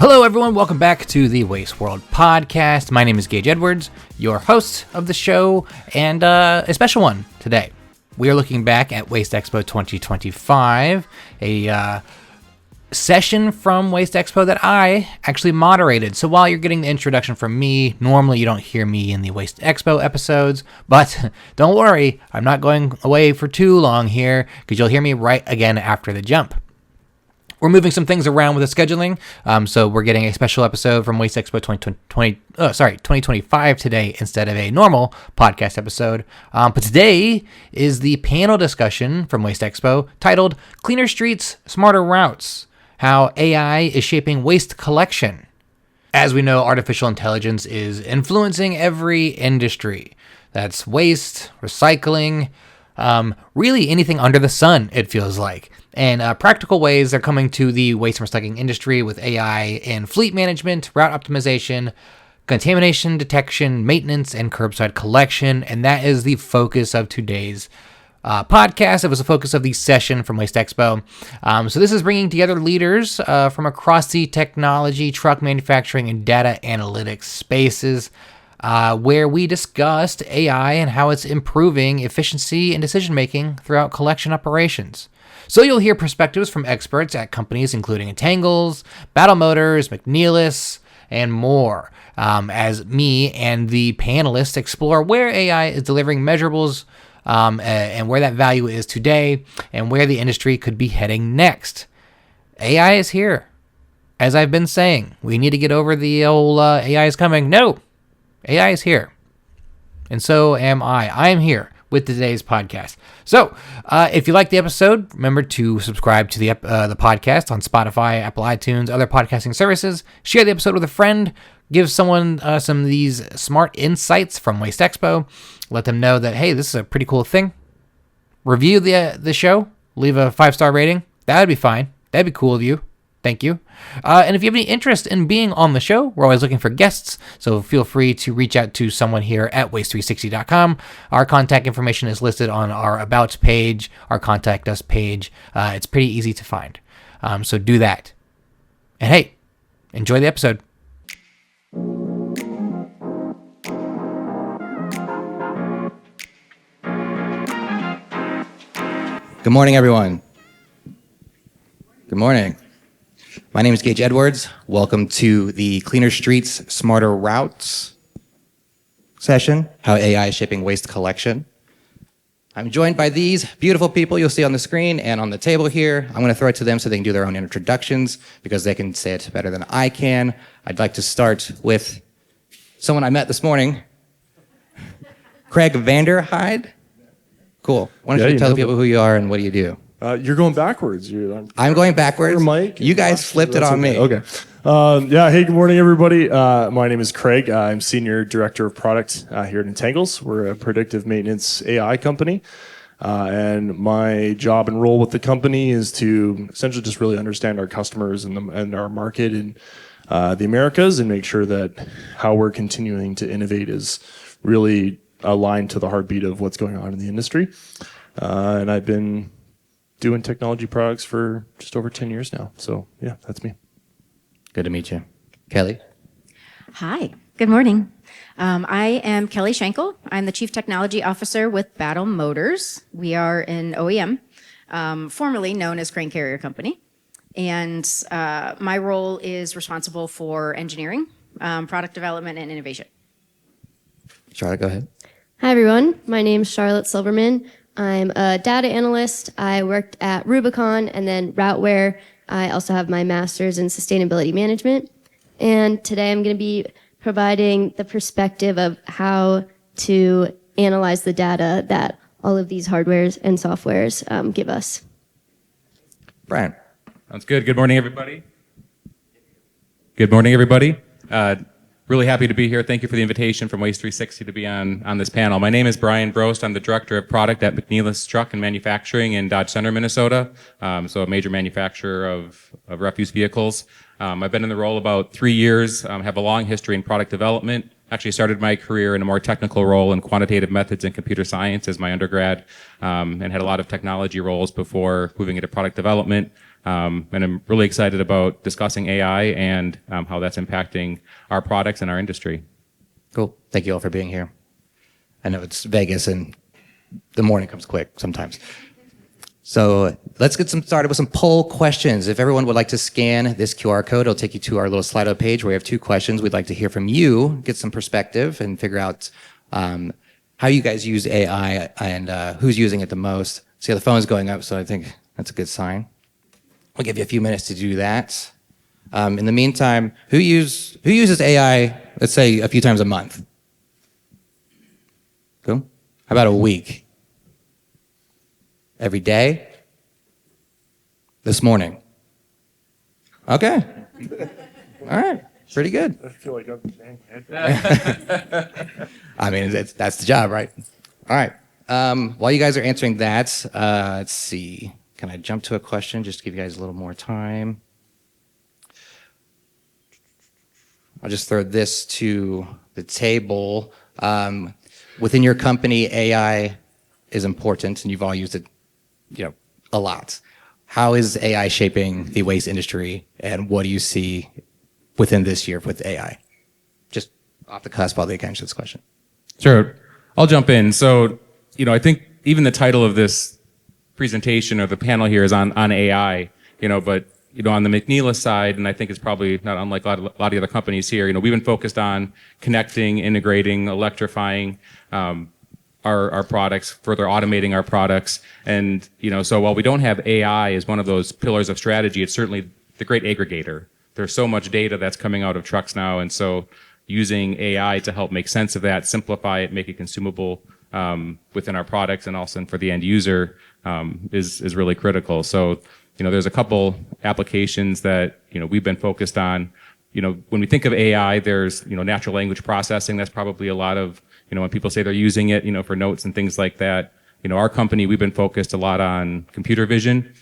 Hello, everyone. Welcome back to the Waste World podcast. My name is Gage Edwards, your host of the show, and a special one today. We are looking back at WasteExpo 2025, a session from WasteExpo that I actually moderated. So while you're getting the introduction from me, normally you don't hear me in the WasteExpo episodes, but don't worry, I'm not going away for too long here because you'll hear me right again after the jump. We're moving some things around with the scheduling, so we're getting a special episode from WasteExpo 2025 today instead of a normal podcast episode. But today is the panel discussion from WasteExpo titled Cleaner Streets, Smarter Routes, How AI is Shaping Waste Collection. As we know, artificial intelligence is influencing every industry. That's waste, recycling, really anything under the sun, it feels like. And practical ways they're coming to the waste and recycling industry with AI in fleet management, route optimization, contamination detection, maintenance, and curbside collection. And that is the focus of today's podcast. It was the focus of the session from WasteExpo. So this is bringing together leaders from across the technology, truck manufacturing, and data analytics spaces, where we discussed AI and how it's improving efficiency and decision-making throughout collection operations. So you'll hear perspectives from experts at companies including Entangles, Battle Motors, McNeilus, and more, as me and the panelists explore where AI is delivering measurables and where that value is today and where the industry could be heading next. AI is here. As I've been saying, we need to get over the old AI is coming. No, AI is here. And so am I. I am here with today's podcast. So, if you like the episode, remember to subscribe to the podcast on Spotify, Apple iTunes, other podcasting services. Share the episode with a friend. Give someone some of these smart insights from WasteExpo. Let them know that, hey, this is a pretty cool thing. Review the show. Leave a 5-star rating. That would be fine. That'd be cool of you. Thank you. And if you have any interest in being on the show, we're always looking for guests, so feel free to reach out to someone here at waste360.com. Our contact information is listed on our About page, our Contact Us page. It's pretty easy to find, so do that. And hey, enjoy the episode. Good morning, everyone. Good morning. My name is Gage Edwards. Welcome to the Cleaner Streets, Smarter Routes session, How AI is Shaping Waste Collection. I'm joined by these beautiful people you'll see on the screen and on the table here. I'm going to throw it to them so they can do their own introductions because they can say it better than I can. I'd like to start with someone I met this morning, Craig Vanderhyde. Cool. Why don't you tell the people who you are and what do you do? You're going backwards. I'm going backwards. Mike, you guys flipped it on me. Okay. Hey, good morning, everybody. My name is Craig. I'm Senior Director of Product here at Entangles. We're a predictive maintenance AI company. And my job and role with the company is to essentially just really understand our customers and our market in the Americas and make sure that how we're continuing to innovate is really aligned to the heartbeat of what's going on in the industry. And I've been doing technology products for just over 10 years now. So yeah, that's me. Good to meet you. Kelly? Hi, good morning. I am Kelly Schenkel. I'm the Chief Technology Officer with Battle Motors. We are an OEM, formerly known as Crane Carrier Company. And my role is responsible for engineering, product development, and innovation. Charlotte, go ahead. Hi, everyone. My name is Charlotte Silverman. I'm a data analyst. I worked at Rubicon and then Routeware. I also have my master's in sustainability management. And today I'm going to be providing the perspective of how to analyze the data that all of these hardwares and softwares give us. Brian? Sounds good. Good morning, everybody. Good morning, everybody. Really happy to be here. Thank you for the invitation from Waste360 to be on this panel. My name is Brian Brost. I'm the Director of Product at McNeilus Truck and Manufacturing in Dodge Center, Minnesota. So a major manufacturer of refuse vehicles. I've been in the role about 3 years, have a long history in product development. Actually started my career in a more technical role in quantitative methods and computer science as my undergrad, and had a lot of technology roles before moving into product development. And I'm really excited about discussing AI and how that's impacting our products and our industry. Cool. Thank you all for being here. I know it's Vegas and the morning comes quick sometimes. So let's get started with some poll questions. If everyone would like to scan this QR code, it'll take you to our little Slido page where we have 2 questions. We'd like to hear from you, get some perspective, and figure out how you guys use AI and who's using it the most. See, the phone is going up, so I think that's a good sign. We'll give you a few minutes to do that. In the meantime, who uses AI, let's say, a few times a month? Cool. How about a week? Every day? This morning? Okay. All right. Pretty good. I feel like I'm saying I mean, that's the job, right? All right. While you guys are answering that, let's see. Can I jump to a question just to give you guys a little more time? I'll just throw this to the table. Within your company, AI is important, and you've all used it, a lot. How is AI shaping the waste industry, and what do you see within this year with AI? Just off the cusp, I'll answer this question. Sure. I'll jump in. So, I think even the title of this presentation or the panel here is on AI, but, on the McNeilus side, and I think it's probably not unlike a lot of the other companies here, we've been focused on connecting, integrating, electrifying, our products, further automating our products. And, so while we don't have AI as one of those pillars of strategy, it's certainly the great aggregator. There's so much data that's coming out of trucks now. And so using AI to help make sense of that, simplify it, make it consumable within our products and also for the end user is really critical. So, there's a couple applications that, we've been focused on. When we think of AI, there's, natural language processing. That's probably a lot of, when people say they're using it, for notes and things like that. Our company, we've been focused a lot on computer vision.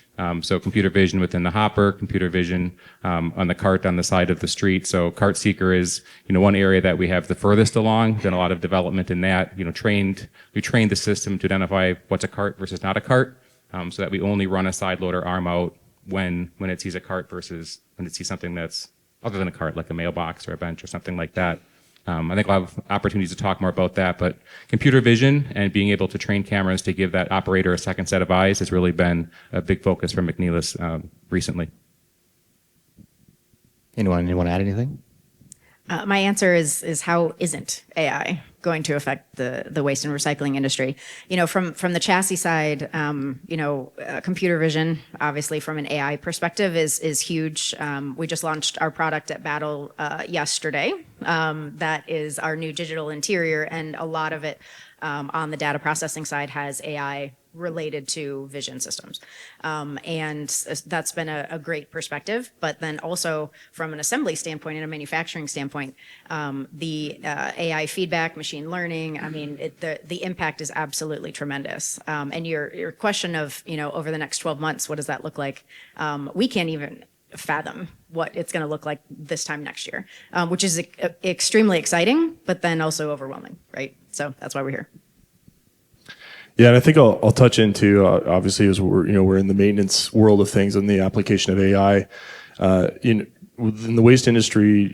So computer vision within the hopper, computer vision on the cart on the side of the street. So Cart Seeker is, one area that we have the furthest along. Done a lot of development in that. We trained the system to identify what's a cart versus not a cart, so that we only run a side loader arm out when it sees a cart versus when it sees something that's other than a cart, like a mailbox or a bench or something like that. I think we'll have opportunities to talk more about that, but computer vision and being able to train cameras to give that operator a second set of eyes has really been a big focus for McNeilus recently. Anyone add anything? My answer is how isn't AI going to affect the waste and recycling industry? From the chassis side, computer vision, obviously from an AI perspective, is huge. We just launched our product at Battle yesterday. That is our new digital interior, and a lot of it on the data processing side has AI related to vision systems. And that's been a great perspective. But then also from an assembly standpoint and a manufacturing standpoint, the AI feedback, machine learning, the impact is absolutely tremendous. And your question of, over the next 12 months, what does that look like? We can't even fathom what it's going to look like this time next year, which is extremely exciting, but then also overwhelming, right? So that's why we're here. Yeah, and I think I'll touch into obviously as we're in the maintenance world of things and the application of AI. Within the waste industry,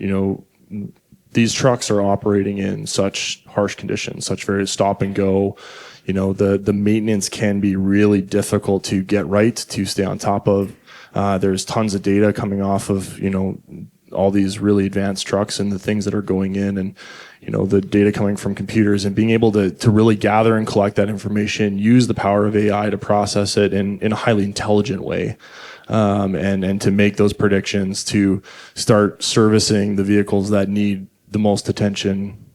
these trucks are operating in such harsh conditions, such very stop and go. The maintenance can be really difficult to get right, to stay on top of. There's tons of data coming off of all these really advanced trucks and the things that are going in, and the data coming from computers, and being able to really gather and collect that information, use the power of AI to process it in a highly intelligent way, and to make those predictions, to start servicing the vehicles that need the most attention,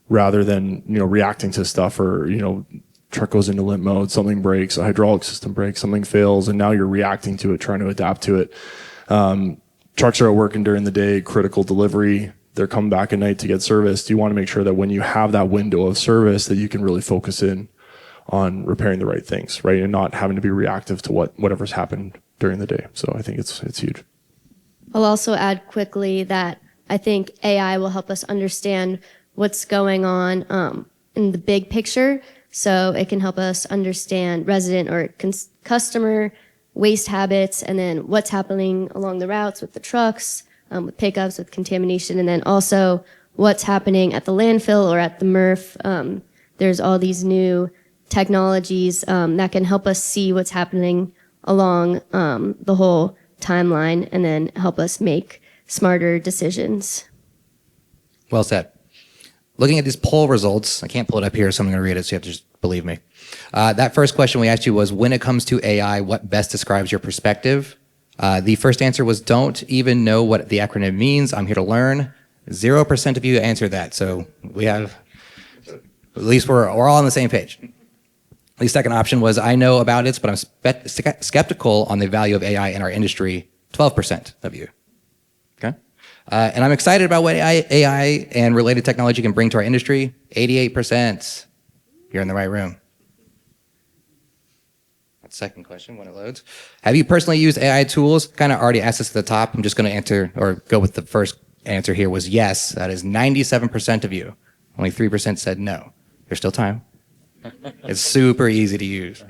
rather than reacting to stuff, or truck goes into limp mode, something breaks, a hydraulic system breaks, something fails, and now you're reacting to it, trying to adapt to it. Trucks are working during the day, critical delivery. They're coming back at night to get serviced. You want to make sure that when you have that window of service, that you can really focus in on repairing the right things, right? And not having to be reactive to whatever's happened during the day. So I think it's huge. I'll also add quickly that I think AI will help us understand what's going on in the big picture. So it can help us understand resident or customer waste habits, and then what's happening along the routes with the trucks, with pickups, with contamination, and then also what's happening at the landfill or at the MRF. There's all these new technologies that can help us see what's happening along the whole timeline and then help us make smarter decisions. Well said. Looking at these poll results, I can't pull it up here, so I'm going to read it, so you have to just believe me. That first question we asked you was, when it comes to AI, what best describes your perspective? The first answer was, don't even know what the acronym means. I'm here to learn. 0% of you answered that, so we have, at least we're all on the same page. The second option was, I know about it, but I'm skeptical on the value of AI in our industry. 12% of you. Okay? And I'm excited about what AI and related technology can bring to our industry. 88%. You're in the right room. Second question when it loads. Have you personally used AI tools? Kind of already asked this at the top. I'm just going to answer or go with the first answer here was yes. That is 97% of you. Only 3% said no. There's still time. It's super easy to use.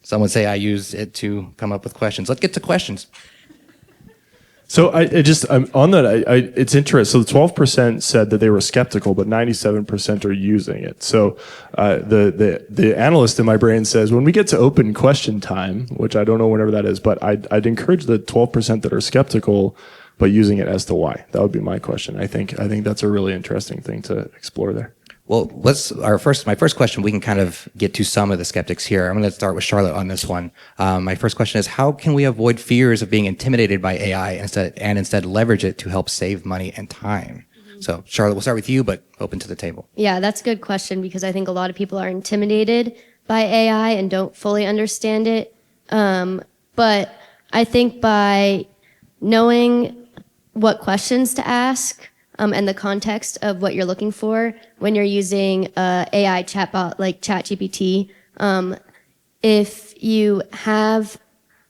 Some would say I use it to come up with questions. Let's get to questions. So on that, it's interesting. So the 12% said that they were skeptical, but 97% are using it. So the analyst in my brain says, when we get to open question time, which I don't know whenever that is, but I'd encourage the 12% that are skeptical, but using it as to why. That would be my question. I think that's a really interesting thing to explore there. Well, my first question, we can kind of get to some of the skeptics here. I'm going to start with Charlotte on this one. My first question is, how can we avoid fears of being intimidated by AI and instead leverage it to help save money and time? So Charlotte, we'll start with you, but open to the table. Yeah, that's a good question because I think a lot of people are intimidated by AI and don't fully understand it. But I think by knowing what questions to ask, and the context of what you're looking for when you're using a AI chatbot like ChatGPT. If you have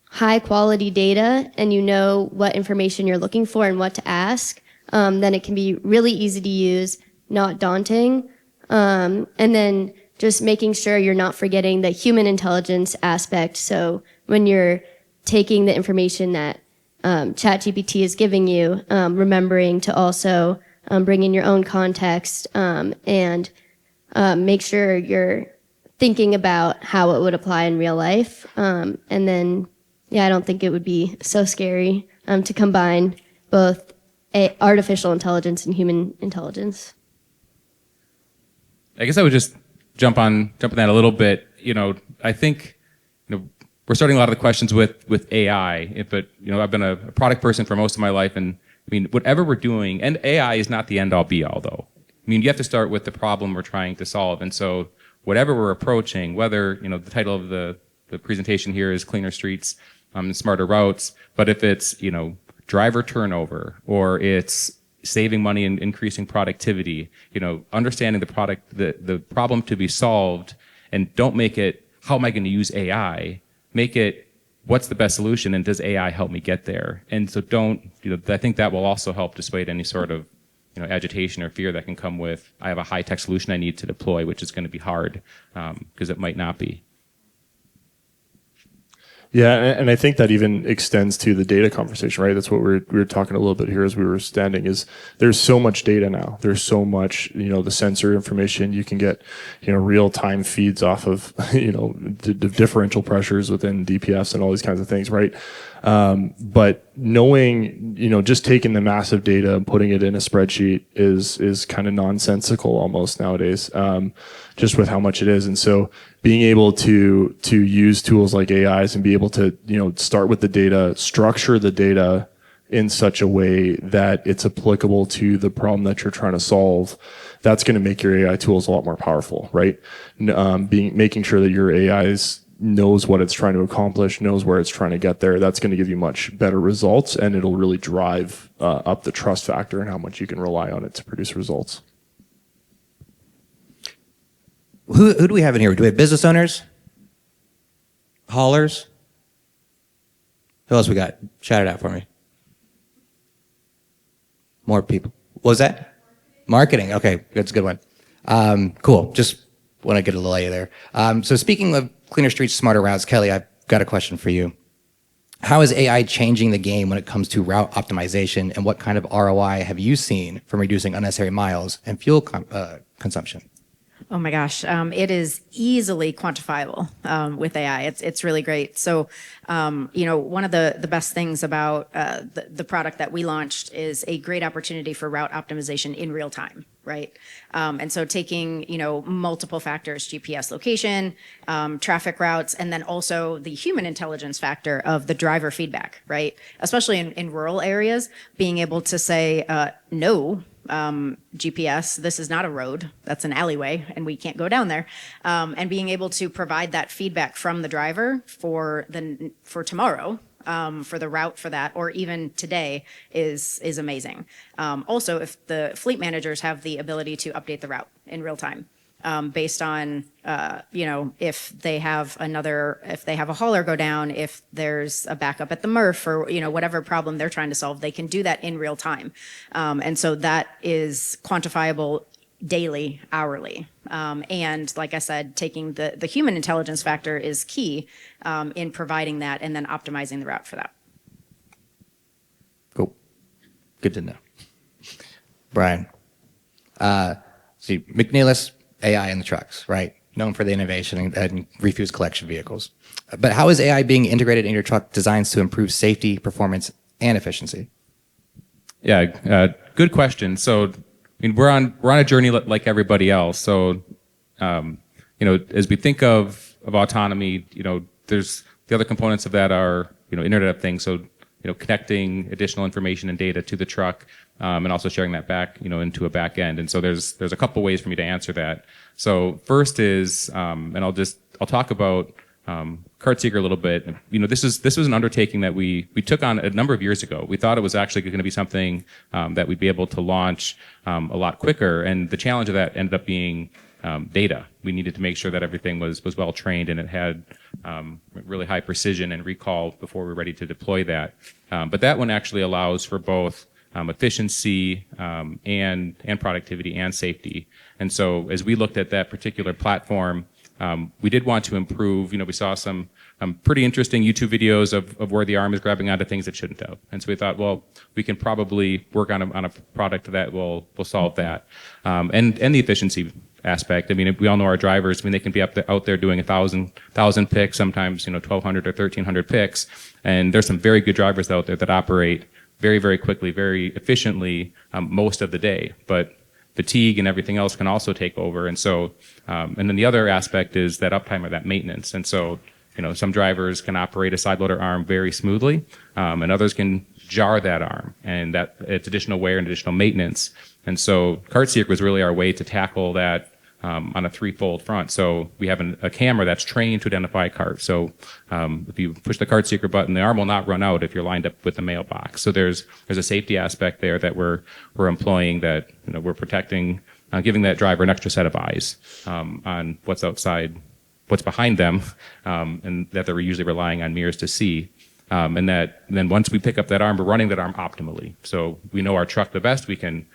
high quality data and you know what information you're looking for and what to ask, then it can be really easy to use, not daunting. And then just making sure you're not forgetting the human intelligence aspect. So when you're taking the information that ChatGPT is giving you, remembering to also bring in your own context and make sure you're thinking about how it would apply in real life. And then, I don't think it would be so scary to combine both artificial intelligence and human intelligence. I guess I would just jump on that a little bit. I think we're starting a lot of the questions with AI, but I've been a product person for most of my life, and whatever we're doing, and AI is not the end all be all though. You have to start with the problem we're trying to solve, and so whatever we're approaching, whether the title of the presentation here is Cleaner Streets, Smarter Routes, but if it's driver turnover or it's saving money and increasing productivity, understanding the problem to be solved, and don't make it how am I going to use AI. Make it, what's the best solution, and does AI help me get there? And so I think that will also help dissuade any sort of, agitation or fear that can come with, I have a high-tech solution I need to deploy, which is going to be hard, because it might not be. Yeah, and I think that even extends to the data conversation, right? That's what we were talking a little bit here as we were standing, is there's so much data now. There's so much, the sensor information. You can get, real-time feeds off of, the differential pressures within DPFs and all these kinds of things, right? But knowing, just taking the massive data and putting it in a spreadsheet is kind of nonsensical almost nowadays, just with how much it is. And so being able to use tools like AIs and be able to, start with the data, structure the data in such a way that it's applicable to the problem that you're trying to solve, that's going to make your AI tools a lot more powerful, right? Making sure that your AIs knows what it's trying to accomplish, knows where it's trying to get there, that's going to give you much better results, and it'll really drive up the trust factor and how much you can rely on it to produce results. Who do we have in here? Do we have business owners? Haulers? Who else we got? Shout it out for me. More people. What was that? Marketing. Okay, that's a good one. Cool. Just want to get a little lay there. So speaking of cleaner streets, smarter routes, Kelly, I've got a question for you. How is AI changing the game when it comes to route optimization, and what kind of ROI have you seen from reducing unnecessary miles and fuel consumption? Oh my gosh, it is easily quantifiable with AI. It's really great. So, one of the best things about the product that we launched is a great opportunity for route optimization in real time, right? And so taking multiple factors, GPS location, traffic routes, and then also the human intelligence factor of the driver feedback, right? Especially in rural areas, being able to say no. GPS, this is not a road, that's an alleyway, and we can't go down there. And being able to provide that feedback from the driver for tomorrow, for the route for that, or even today is amazing. Also, if the fleet managers have the ability to update the route in real time, based on if they have a hauler go down, if there's a backup at the MRF, or whatever problem they're trying to solve, they can do that in real time, and so that is quantifiable daily, hourly, and like I said, taking the human intelligence factor is key in providing that and then optimizing the route for that. Cool. Good to know. Brian, see, McNeilus AI in the trucks, right? Known for the innovation and refuse collection vehicles. But how is AI being integrated in your truck designs to improve safety, performance, and efficiency? Yeah, good question. So, we're on a journey like everybody else. So, as we think of autonomy, there's the other components of that are Internet of Things. So, connecting additional information and data to the truck, and also sharing that back, into a back end. And so there's a couple ways for me to answer that. So first is, and I'll talk about CartSeeker a little bit. This was an undertaking that we took on a number of years ago. We thought it was actually going to be something that we'd be able to launch a lot quicker. And the challenge of that ended up being data. We needed to make sure that everything was well trained and it had really high precision and recall before we were ready to deploy that. But that one actually allows for both efficiency and productivity and safety. And so as we looked at that particular platform, we did want to improve. We saw some pretty interesting YouTube videos of where the arm is grabbing onto things it shouldn't have. And so we thought, well, we can probably work on a product that will solve that. And the efficiency aspect. We all know our drivers. They can be out there doing 1,000 picks, sometimes 1,200 or 1,300 picks. And there's some very good drivers out there that operate very, very quickly, very efficiently most of the day. But fatigue and everything else can also take over. And so, and then the other aspect is that uptime or that maintenance. And so, some drivers can operate a side loader arm very smoothly, and others can jar that arm, and that it's additional wear and additional maintenance. And so CartSeeker was really our way to tackle that on a threefold front. So we have a camera that's trained to identify a cart. So if you push the CartSeeker button, the arm will not run out if you're lined up with the mailbox. So there's a safety aspect there that we're employing, that we're protecting, giving that driver an extra set of eyes on what's outside, what's behind them, and that they're usually relying on mirrors to see. And then once we pick up that arm, we're running that arm optimally. So we know our truck the best. We can,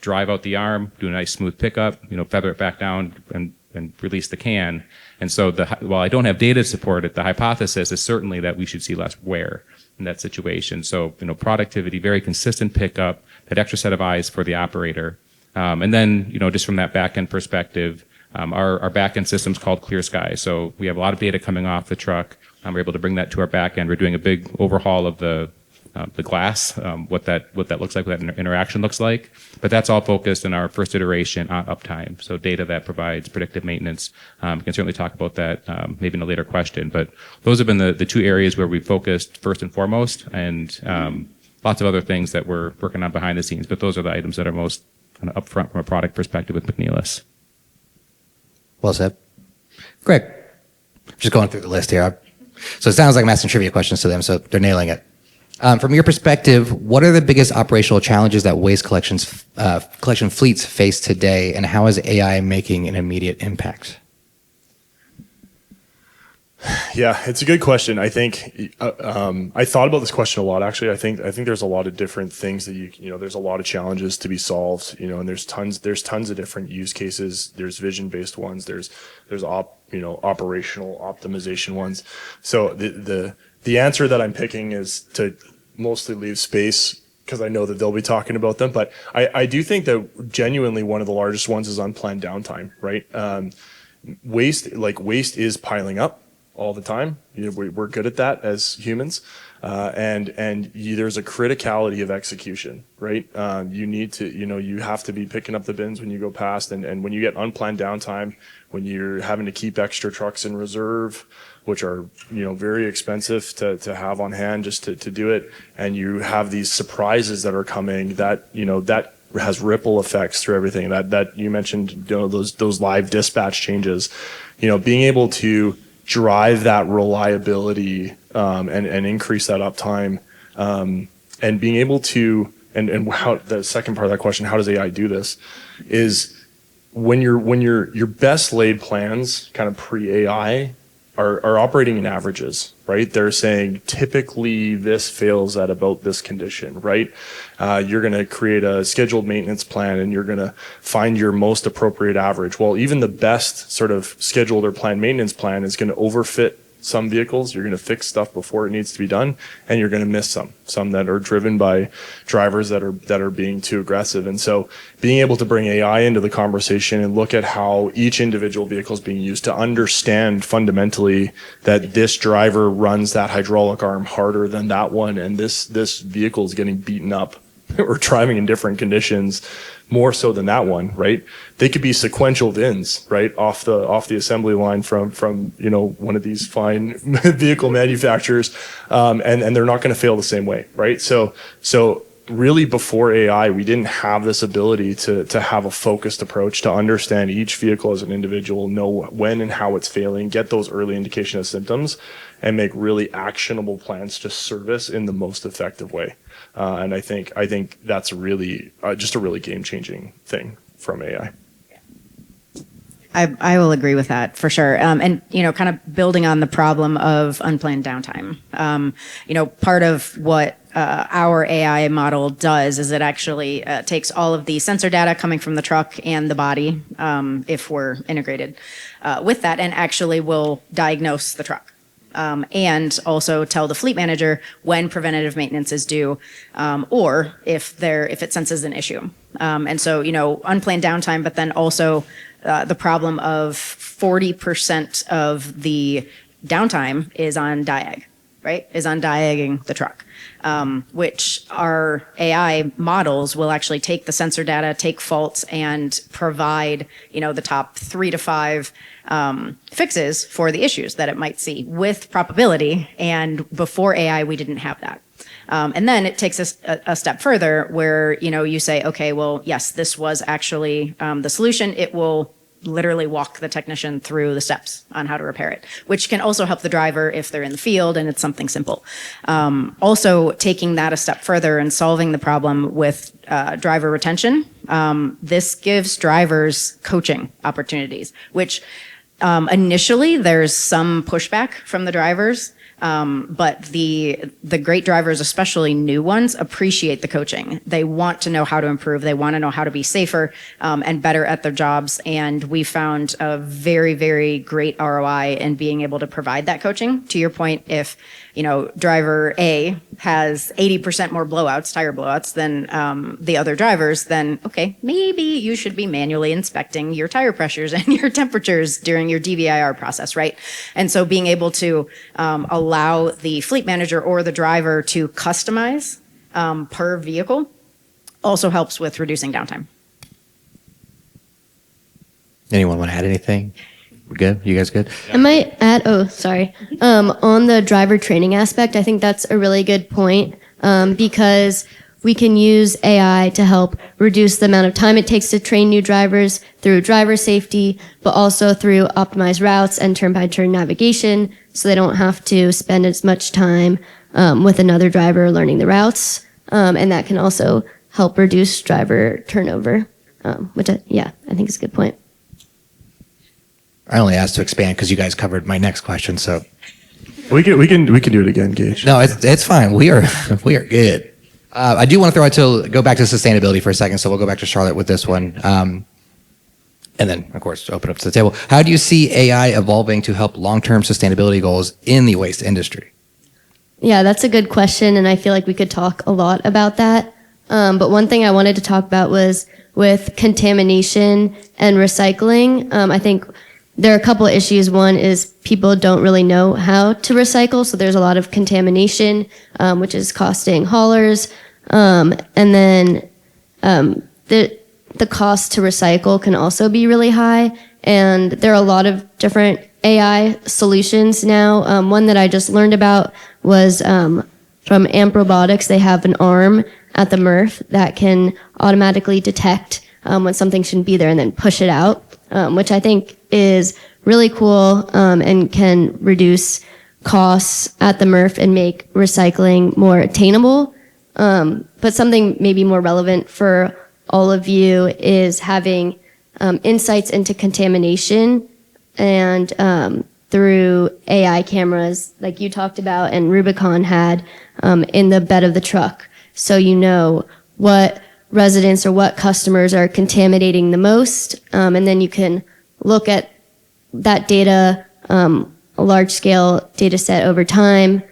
drive out the arm, do a nice smooth pickup, feather it back down and release the can. And so while I don't have data to support it, the hypothesis is certainly that we should see less wear in that situation. So, productivity, very consistent pickup, that extra set of eyes for the operator. And then, just from that back end perspective, our back end system's called Clear Sky. So we have a lot of data coming off the truck. We're able to bring that to our back end. We're doing a big overhaul of the glass, what that looks like, what that interaction looks like. But that's all focused in our first iteration on uptime. So data that provides predictive maintenance. We can certainly talk about that maybe in a later question. But those have been the two areas where we focused first and foremost, and lots of other things that we're working on behind the scenes. But those are the items that are most kind of upfront from a product perspective with McNeilus. Well said. Greg, just going through the list here. So it sounds like I'm asking trivia questions to them, so they're nailing it. From your perspective, what are the biggest operational challenges that waste collection fleets face today, and how is AI making an immediate impact? Yeah, it's a good question. I think I thought about this question a lot. Actually, I think there's a lot of different things that there's a lot of challenges to be solved. And there's tons of different use cases. There's vision-based ones. There's operational optimization ones. So the The answer that I'm picking is to mostly leave space because I know that they'll be talking about them. But I do think that genuinely one of the largest ones is unplanned downtime, right? Waste is piling up all the time. We're good at that as humans. There's a criticality of execution, right? You have to be picking up the bins when you go past, and when you get unplanned downtime, when you're having to keep extra trucks in reserve, which are, very expensive to have on hand just to do it. And you have these surprises that are coming that has ripple effects through everything that you mentioned, those live dispatch changes, being able to drive that reliability, and increase that uptime, and being able to, and how the second part of that question, how does AI do this, is when your best laid plans kind of pre-AI are operating in averages, right? They're saying typically this fails at about this condition, right? You're going to create a scheduled maintenance plan and you're going to find your most appropriate average. Well, even the best sort of scheduled or planned maintenance plan is going to overfit some vehicles. You're going to fix stuff before it needs to be done, and you're going to miss some that are driven by drivers that are being too aggressive. And so being able to bring AI into the conversation and look at how each individual vehicle is being used to understand fundamentally that this driver runs that hydraulic arm harder than that one, and this vehicle is getting beaten up or driving in different conditions more so than that one, right? They could be sequential VINs, right, off the assembly line from one of these fine vehicle manufacturers, and they're not going to fail the same way, right? So really before AI, we didn't have this ability to have a focused approach to understand each vehicle as an individual, know when and how it's failing, get those early indication of symptoms, and make really actionable plans to service in the most effective way. And I think that's really just a really game-changing thing from AI. I will agree with that for sure. And kind of building on the problem of unplanned downtime. Part of what our AI model does is it actually takes all of the sensor data coming from the truck and the body, if we're integrated with that, and actually will diagnose the truck. And also tell the fleet manager when preventative maintenance is due, or if it senses an issue. And so, unplanned downtime, but then also the problem of 40% of the downtime is on diag, right? Is on diagging the truck, which our AI models will actually take the sensor data, take faults, and provide, the top 3 to 5 fixes for the issues that it might see with probability. And before AI, we didn't have that. And then it takes us a step further where, you say, okay, well, yes, this was actually the solution. It will literally walk the technician through the steps on how to repair it, which can also help the driver if they're in the field and it's something simple. Also taking that a step further and solving the problem with driver retention. This gives drivers coaching opportunities, which initially there's some pushback from the drivers. But the great drivers, especially new ones, appreciate the coaching. They want to know how to improve. They want to know how to be safer and better at their jobs. And we found a very, very great ROI in being able to provide that coaching. To your point, if driver A has 80% more blowouts, tire blowouts than the other drivers, then okay, maybe you should be manually inspecting your tire pressures and your temperatures during your DVIR process, right? And so being able to allow the fleet manager or the driver to customize per vehicle also helps with reducing downtime. Anyone want to add anything? We're good? You guys good? I might add, on the driver training aspect, I think that's a really good point because we can use AI to help reduce the amount of time it takes to train new drivers through driver safety, but also through optimized routes and turn-by-turn navigation, so they don't have to spend as much time with another driver learning the routes. And that can also help reduce driver turnover, which, I think is a good point. I only asked to expand because you guys covered my next question. So we can do it again, Gage. no, it's fine. We are good. I do want to go back to sustainability for a second. So we'll go back to Charlotte with this one, and then of course open up to the table. How do you see AI evolving to help long-term sustainability goals in the waste industry? Yeah, that's a good question, and I feel like we could talk a lot about that. But one thing I wanted to talk about was with contamination and recycling. I think there are a couple of issues. One is people don't really know how to recycle, so there's a lot of contamination, which is costing haulers. And then the cost to recycle can also be really high, and there are a lot of different AI solutions now. One that I just learned about was from Amp Robotics. They have an arm at the MRF that can automatically detect when something shouldn't be there and then push it out, which I think is really cool and can reduce costs at the MRF and make recycling more attainable. But something maybe more relevant for all of you is having insights into contamination and through AI cameras like you talked about and Rubicon had in the bed of the truck. So you know what residents or what customers are contaminating the most, and then you can look at that data, a large-scale data set over time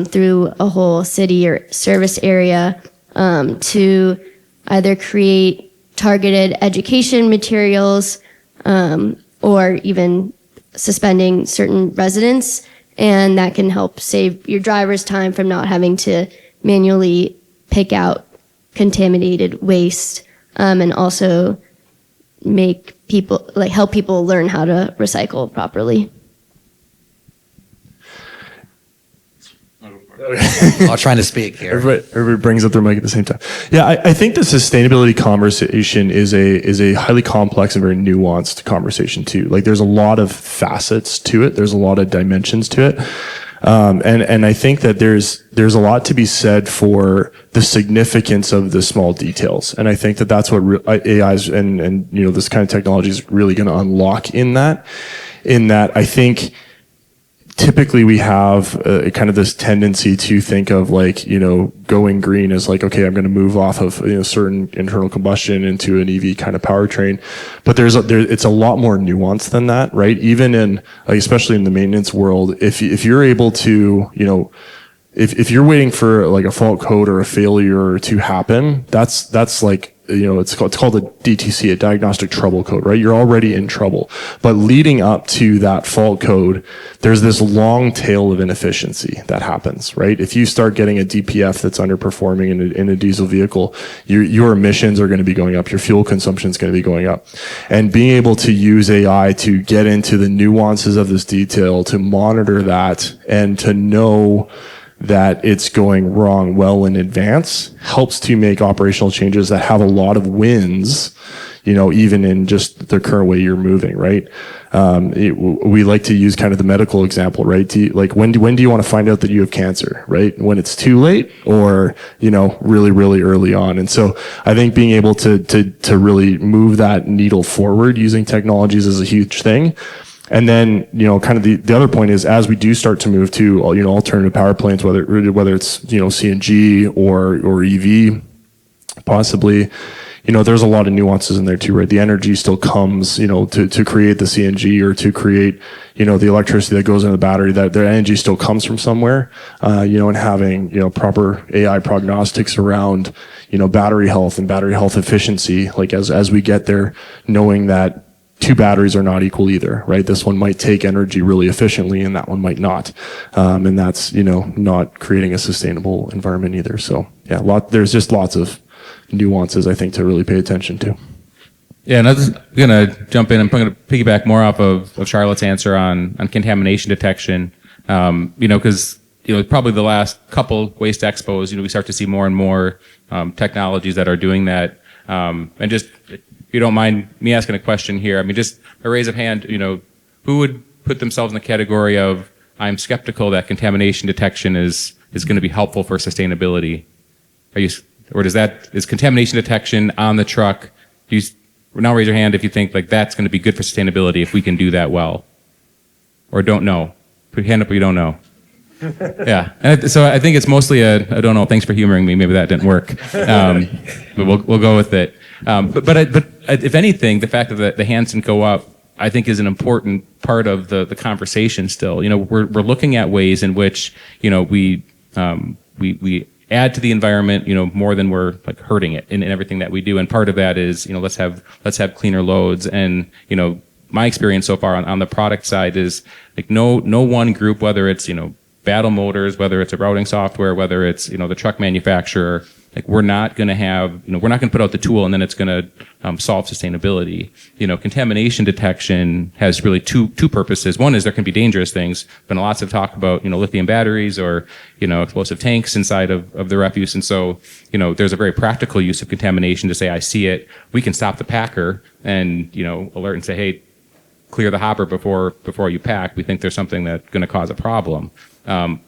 through a whole city or service area to either create targeted education materials or even suspending certain residents, and that can help save your drivers time from not having to manually pick out contaminated waste, and also make people help people learn how to recycle properly. All trying to speak here. Everybody brings up their mic at the same time. Yeah, I think the sustainability conversation is a highly complex and very nuanced conversation too. Like there's a lot of facets to it. There's a lot of dimensions to it. And I think that there's a lot to be said for the significance of the small details. And I think that that's what AIs and you know, this kind of technology is really going to unlock in that I think typically we have kind of this tendency to think of like, you know, going green as like, okay, I'm going to move off of, you know, certain internal combustion into an EV kind of powertrain. But it's a lot more nuanced than that, right? Even in, like, especially in the maintenance world, if you're able to, you know, if you're waiting for like a fault code or a failure to happen, that's like, you know, it's called a DTC, a diagnostic trouble code, right? You're already in trouble. But leading up to that fault code, there's this long tail of inefficiency that happens, right? If you start getting a DPF that's underperforming in a diesel vehicle, your emissions are going to be going up, your fuel consumption is going to be going up. And being able to use AI to get into the nuances of this detail, to monitor that, and to know that it's going wrong well in advance helps to make operational changes that have a lot of wins, you know, even in just the current way you're moving, right? We like to use kind of the medical example, right? When do you want to find out that you have cancer, right? When it's too late, or, you know, really, really early on. And so I think being able to really move that needle forward using technologies is a huge thing. And then, you know, kind of the other point is, as we do start to move to, you know, alternative power plants, whether it's, you know, CNG or EV, possibly, you know, there's a lot of nuances in there too, right? The energy still comes, you know, to create the CNG or to create, you know, the electricity that goes into the battery, that their energy still comes from somewhere, you know, and having, you know, proper AI prognostics around, you know, battery health and battery health efficiency, like as we get there, knowing that two batteries are not equal either, right? This one might take energy really efficiently and that one might not. And that's, you know, not creating a sustainable environment either. So yeah, there's just lots of nuances, I think, to really pay attention to. Yeah, and I'm going to jump in. I'm going to piggyback more off of Charlotte's answer on contamination detection. You know, because, you know, probably the last couple Waste Expos, you know, we start to see more and more technologies that are doing that. And just, if you don't mind me asking a question here, I mean, just a raise of hand, you know, who would put themselves in the category of, I'm skeptical that contamination detection is going to be helpful for sustainability? Is contamination detection on the truck, now raise your hand if you think like that's going to be good for sustainability if we can do that well. Or don't know. Put your hand up if you don't know. Yeah, and so I think it's mostly I don't know. Thanks for humoring me. Maybe that didn't work, but we'll go with it. But if anything, the fact that the hands didn't go up, I think, is an important part of the conversation. Still, you know, we're looking at ways in which, you know, we we add to the environment, more than we're like hurting it in everything that we do. And part of that is, let's have cleaner loads. And, my experience so far on the product side is like no one group, whether it's, Battle Motors, whether it's a routing software, whether it's, the truck manufacturer, like we're not going to have, we're not going to put out the tool and then it's going to solve sustainability. Contamination detection has really two purposes. One is there can be dangerous things. Been lots of talk about, lithium batteries or, explosive tanks inside of the refuse. And so, there's a very practical use of contamination to say, I see it. We can stop the packer and, alert and say, hey, clear the hopper before you pack. We think there's something that's going to cause a problem.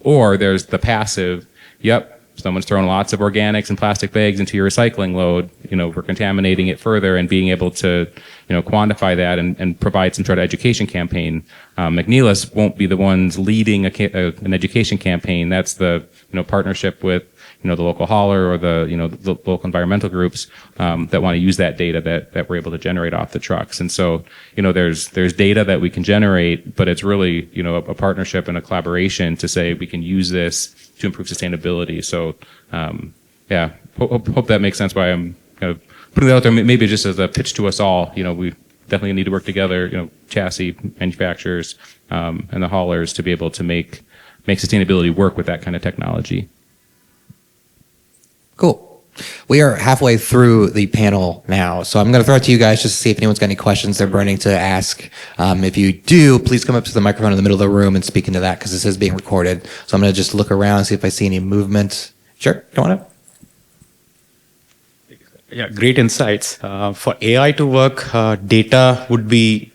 Or there's the passive, yep, someone's throwing lots of organics and plastic bags into your recycling load. We're contaminating it further and being able to, quantify that and provide some sort of education campaign. McNeilus won't be the ones leading an education campaign. That's the, partnership with, the local hauler or the local environmental groups, that want to use that data that we're able to generate off the trucks. And so, there's data that we can generate, but it's really, a partnership and a collaboration to say we can use this to improve sustainability. So, hope that makes sense why I'm kind of putting that out there, maybe just as a pitch to us all. We definitely need to work together, chassis manufacturers, and the haulers to be able to make sustainability work with that kind of technology. Cool. We are halfway through the panel now, so I'm going to throw it to you guys just to see if anyone's got any questions they're burning to ask. If you do, please come up to the microphone in the middle of the room and speak into that because this is being recorded. So I'm going to just look around and see if I see any movement. Sure, go on up. Yeah, great insights. For AI to work, data would be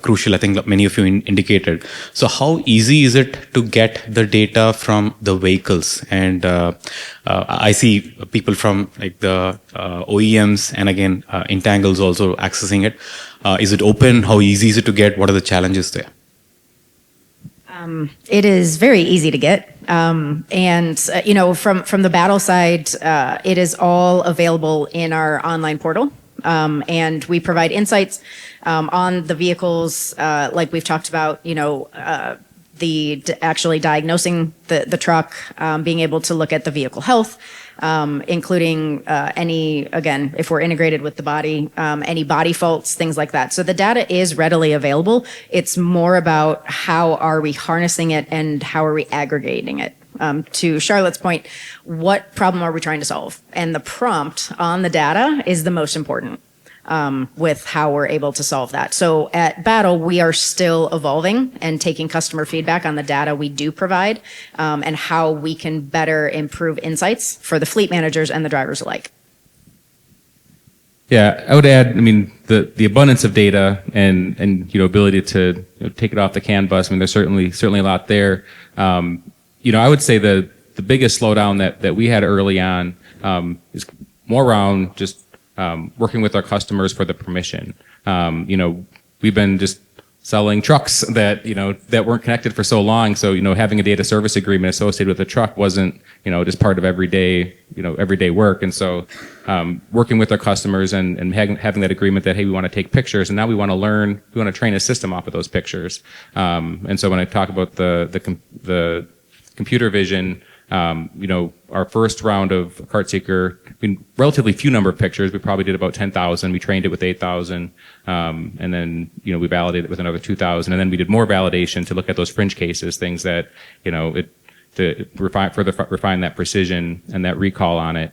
crucial. I think many of you indicated. So how easy is it to get the data from the vehicles? And I see people from like the OEMs and again, Entangles also accessing it. Is it open? How easy is it to get? What are the challenges there? It is very easy to get. From the battle side, it is all available in our online portal. And we provide insights on the vehicles, like we've talked about, actually diagnosing the truck, being able to look at the vehicle health, including if we're integrated with the body, any body faults, things like that. So the data is readily available. It's more about how are we harnessing it and how are we aggregating it. To Charlotte's point, what problem are we trying to solve? And the prompt on the data is the most important with how we're able to solve that. So at Battle, we are still evolving and taking customer feedback on the data we do provide and how we can better improve insights for the fleet managers and the drivers alike. Yeah, I would add, the abundance of data and ability to take it off the CAN bus. There's certainly a lot there. I would say the biggest slowdown that we had early on is more around just working with our customers for the permission. We've been just selling trucks that weren't connected for so long. So having a data service agreement associated with a truck wasn't just part of everyday work. And so working with our customers and having that agreement that hey, we want to take pictures and now we want to train a system off of those pictures. And so when I talk about the computer vision, our first round of CartSeeker, relatively few number of pictures. We probably did about 10,000. We trained it with 8,000. And then, we validated it with another 2,000. And then we did more validation to look at those fringe cases, things that, to refine that precision and that recall on it.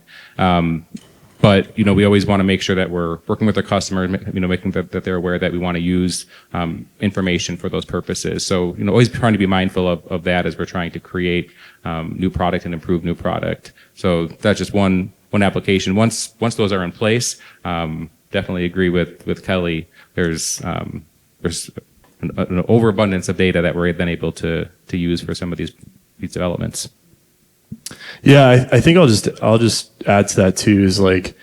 But, we always want to make sure that we're working with our customers, making that they're aware that we want to use information for those purposes. So, always trying to be mindful of that as we're trying to create new product and improve new product. So that's just one application. Once those are in place, definitely agree with Kelly. There's an overabundance of data that we're then able to use for some of these developments. Yeah, I think I'll just add to that too. Is like,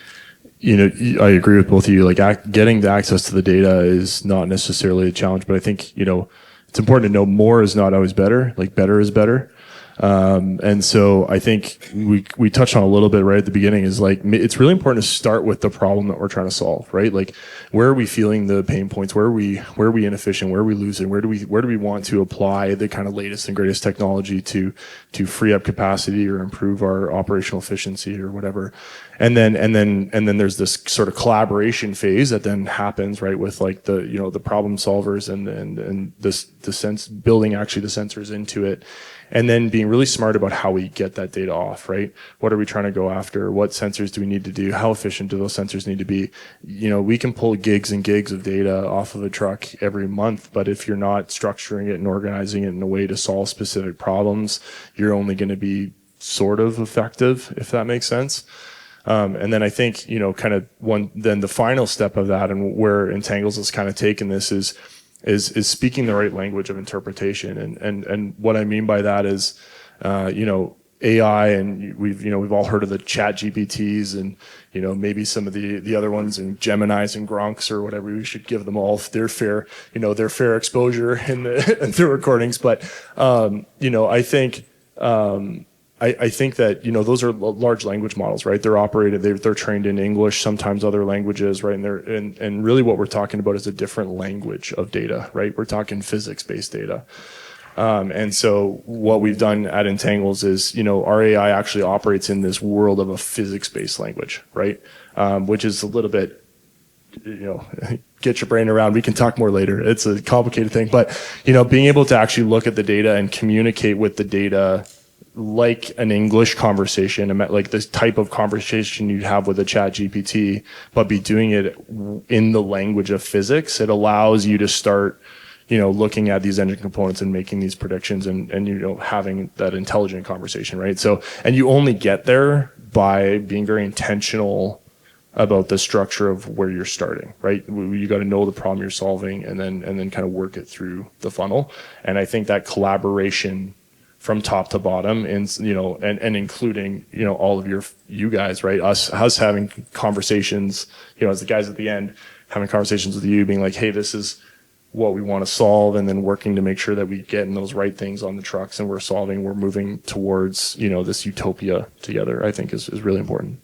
I agree with both of you. Like, getting the access to the data is not necessarily a challenge, but I think it's important to know more is not always better. Like, better is better. And so I think we touched on a little bit right at the beginning is like, it's really important to start with the problem that we're trying to solve, right? Like, where are we feeling the pain points? Where are we inefficient? Where are we losing? Where do we want to apply the kind of latest and greatest technology to free up capacity or improve our operational efficiency or whatever? And then there's this sort of collaboration phase that then happens, right, with like the problem solvers and the sense building actually the sensors into it. And then being really smart about how we get that data off, right? What are we trying to go after? What sensors do we need to do? How efficient do those sensors need to be? We can pull gigs and gigs of data off of a truck every month, but if you're not structuring it and organizing it in a way to solve specific problems, you're only going to be sort of effective, if that makes sense. And then I think, then the final step of that and where Entangles has kind of taken this is speaking the right language of interpretation. And what I mean by that is, AI, and we've all heard of the chat GPTs and, maybe some of the other ones and Geminis and Gronks or whatever. We should give them all their fair exposure in the recordings. But, I think that, those are large language models, right? They're operated, they're trained in English, sometimes other languages, right? And really what we're talking about is a different language of data, right? We're talking physics-based data. And so what we've done at Entangles is, our AI actually operates in this world of a physics-based language, right? Which is a little bit, get your brain around. We can talk more later. It's a complicated thing, but, being able to actually look at the data and communicate with the data like an English conversation, like this type of conversation you'd have with a chat GPT, but be doing it in the language of physics, it allows you to start, looking at these engine components and making these predictions and having that intelligent conversation, right? So, and you only get there by being very intentional about the structure of where you're starting, right? You got to know the problem you're solving and then kind of work it through the funnel. And I think that collaboration from top to bottom, and including all of you guys, right? Us having conversations, as the guys at the end having conversations with you, being like, hey, this is what we want to solve, and then working to make sure that we get in those right things on the trucks, and we're moving towards this utopia together. I think is really important.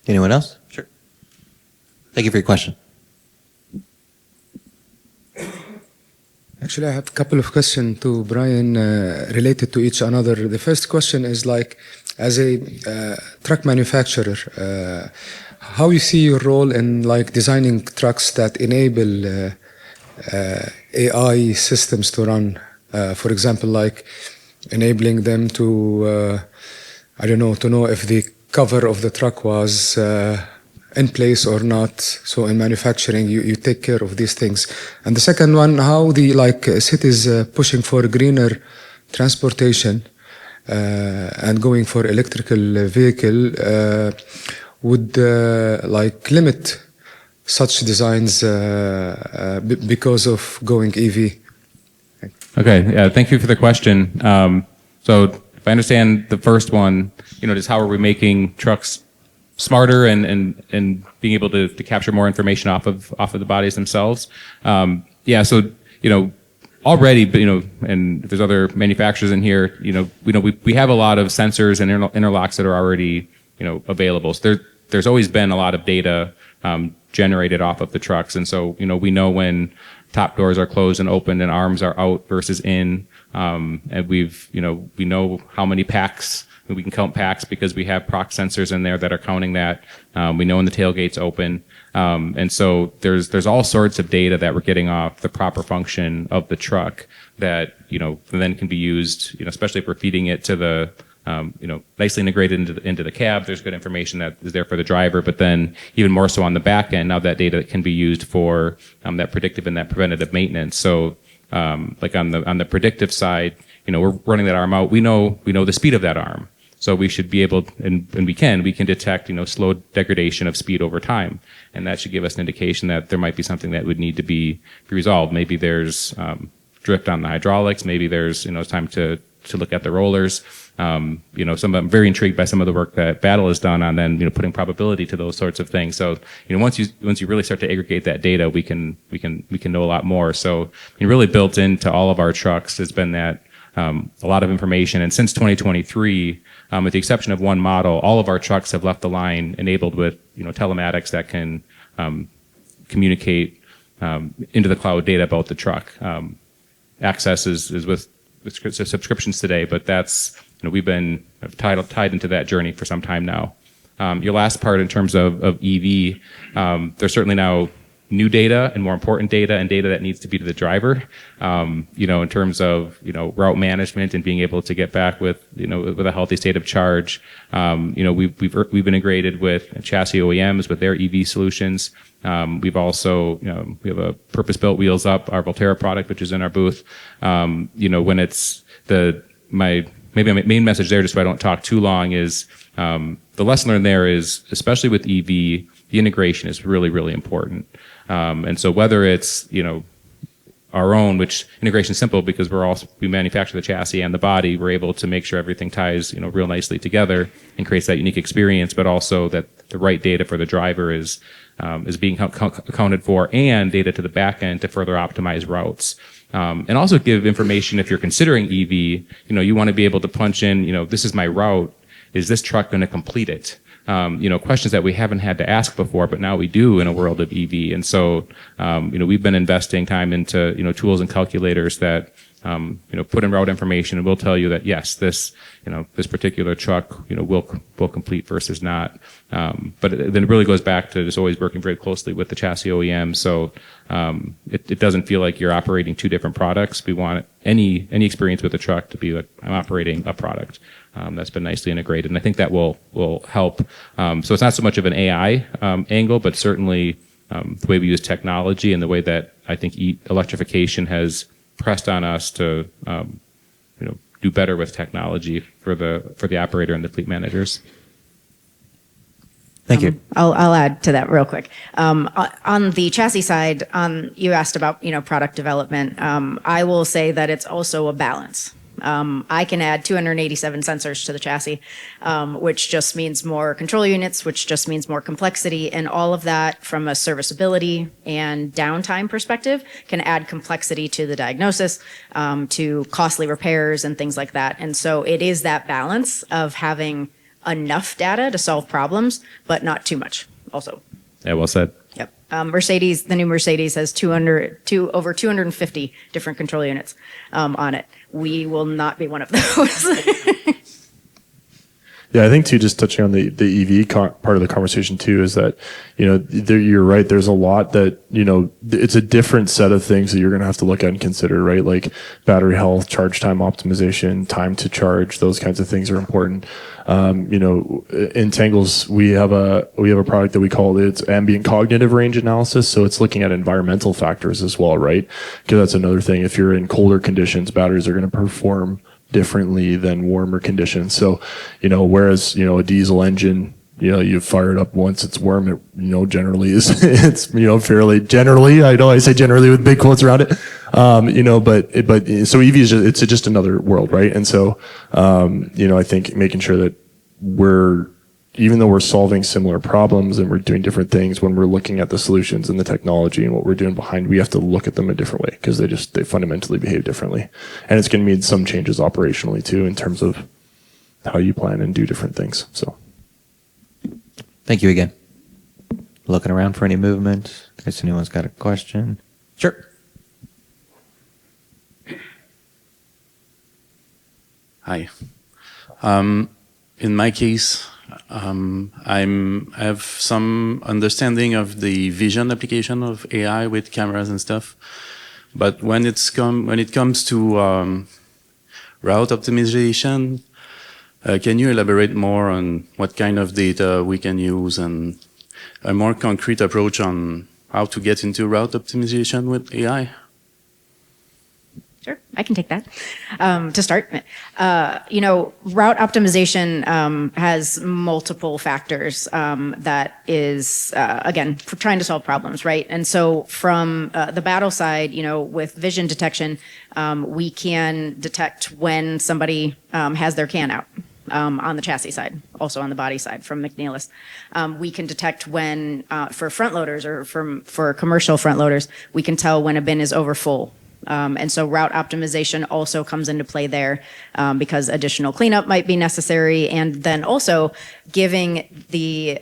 Anyone else? Sure. Thank you for your question. Actually, I have a couple of questions to Brian related to each another. The first question is like, as a truck manufacturer, how you see your role in like designing trucks that enable AI systems to run? For example, like enabling them to, to know if the cover of the truck was in place or not. So in manufacturing, you take care of these things. And the second one, how the cities pushing for greener transportation and going for electrical vehicle would limit such designs because of going EV. Okay, yeah, thank you for the question. So if I understand the first one, just how are we making trucks smarter and being able to capture more information off of the bodies themselves. So already, and if there's other manufacturers in here, we have a lot of sensors and interlocks that are already available. So there's always been a lot of data generated off of the trucks, and so we know when top doors are closed and open and arms are out versus in, and we know how many packs. We can count packs because we have prox sensors in there that are counting that. We know when the tailgate's open. And so there's all sorts of data that we're getting off the proper function of the truck that, then can be used, especially if we're feeding it to the, nicely integrated into the cab. There's good information that is there for the driver, but then even more so on the back end, now that data can be used for that predictive and that preventative maintenance. So like on the predictive side, we're running that arm out. We know the speed of that arm. So we should be able, and we can detect, slow degradation of speed over time. And that should give us an indication that there might be something that would need to be resolved. Maybe there's drift on the hydraulics. Maybe there's, it's time to to look at the rollers. I'm very intrigued by some of the work that Battle has done on then, putting probability to those sorts of things. So, once you really start to aggregate that data, we can know a lot more. So, really built into all of our trucks has been that, a lot of information. And since 2023, with the exception of one model, all of our trucks have left the line enabled with, telematics that can, communicate, into the cloud data about the truck. Access is with subscriptions today, but that's, we've been tied into that journey for some time now. Your last part in terms of EV, there's certainly now new data and more important data and data that needs to be to the driver, in terms of, route management and being able to get back with a healthy state of charge. We've integrated with chassis OEMs with their EV solutions. We've also, we have a purpose-built Wheels Up, our Volterra product, which is in our booth. When it's maybe my main message there, just so I don't talk too long, is the lesson learned there is, especially with EV, the integration is really, really important. And so whether it's, our own, which integration is simple because we manufacture the chassis and the body, we're able to make sure everything ties, real nicely together and creates that unique experience, but also that the right data for the driver is being accounted for, and data to the back end to further optimize routes. And also give information if you're considering EV, you want to be able to punch in, this is my route. Is this truck going to complete it? Questions that we haven't had to ask before, but now we do in a world of EV. And so, we've been investing time into, tools and calculators that, put in route information and will tell you that yes, this particular truck, will complete versus not. But then it really goes back to just always working very closely with the chassis OEM. So, it doesn't feel like you're operating two different products. We want any experience with the truck to be like, I'm operating a product. That's been nicely integrated, and I think that will help. So it's not so much of an AI angle, but certainly the way we use technology and the way that I think electrification has pressed on us to do better with technology for the operator and the fleet managers. Thank you. I'll add to that real quick. On the chassis side, you asked about product development. I will say that it's also a balance. I can add 287 sensors to the chassis, which just means more control units, which just means more complexity, and all of that from a serviceability and downtime perspective can add complexity to the diagnosis, to costly repairs and things like that. And so it is that balance of having enough data to solve problems, but not too much also. Yeah, well said. Yep. The new Mercedes has over 250 different control units on it. We will not be one of those. Yeah, I think too, just touching on the EV part of the conversation too, is that, you're right. There's a lot that, it's a different set of things that you're going to have to look at and consider, right? Like battery health, charge time optimization, time to charge, those kinds of things are important. Entangles, we have a product that we call it's ambient cognitive range analysis. So it's looking at environmental factors as well, right? Because that's another thing. If you're in colder conditions, batteries are going to perform differently than warmer conditions. So, whereas, a diesel engine, you fire it up once it's warm, it, generally it's, fairly generally, I know I say generally with big quotes around it, but so EV is it's just another world, right? And so, I think making sure that even though we're solving similar problems and we're doing different things, when we're looking at the solutions and the technology and what we're doing behind, we have to look at them a different way because they fundamentally behave differently. And it's going to need some changes operationally too in terms of how you plan and do different things. So, Thank you again. Looking around for any movement. In case anyone's got a question. Sure. Hi. In my case, I have some understanding of the vision application of AI with cameras and stuff, but when it comes to route optimization, can you elaborate more on what kind of data we can use and a more concrete approach on how to get into route optimization with AI? Sure, I can take that. To start, route optimization has multiple factors that is, again, trying to solve problems, right? And so from the battle side, with vision detection, we can detect when somebody has their can out. On the chassis side, also on the body side from McNeilus. We can detect when, for front loaders or for commercial front loaders, we can tell when a bin is over full. And so route optimization also comes into play there because additional cleanup might be necessary, and then also giving the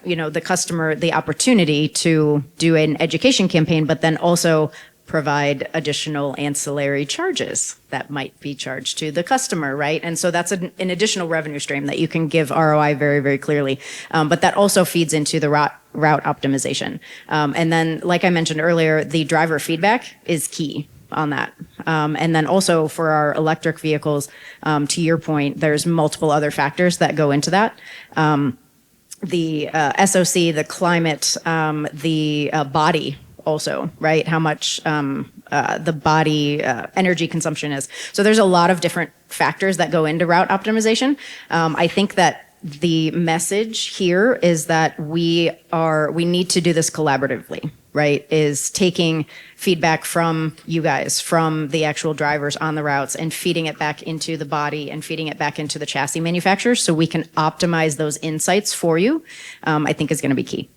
the customer the opportunity to do an education campaign, but then also provide additional ancillary charges that might be charged to the customer, right? And so that's an additional revenue stream that you can give ROI very, very clearly. But that also feeds into the route optimization. And then, like I mentioned earlier, the driver feedback is key on that. And then also for our electric vehicles, to your point, there's multiple other factors that go into that. The SOC, the climate, the body, also, right? How much the body energy consumption is. So there's a lot of different factors that go into route optimization. I think that the message here is that we need to do this collaboratively, right? Is taking feedback from you guys, from the actual drivers on the routes, and feeding it back into the body and feeding it back into the chassis manufacturers so we can optimize those insights for you, I think is going to be key.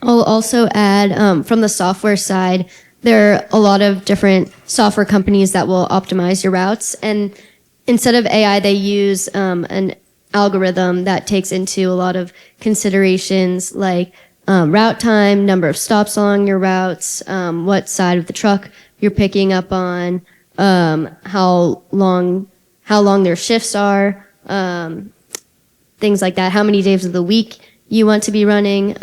I'll also add, from the software side, there are a lot of different software companies that will optimize your routes. And instead of AI, they use an algorithm that takes into a lot of considerations like route time, number of stops along your routes, what side of the truck you're picking up on, how long their shifts are, things like that, how many days of the week you want to be running,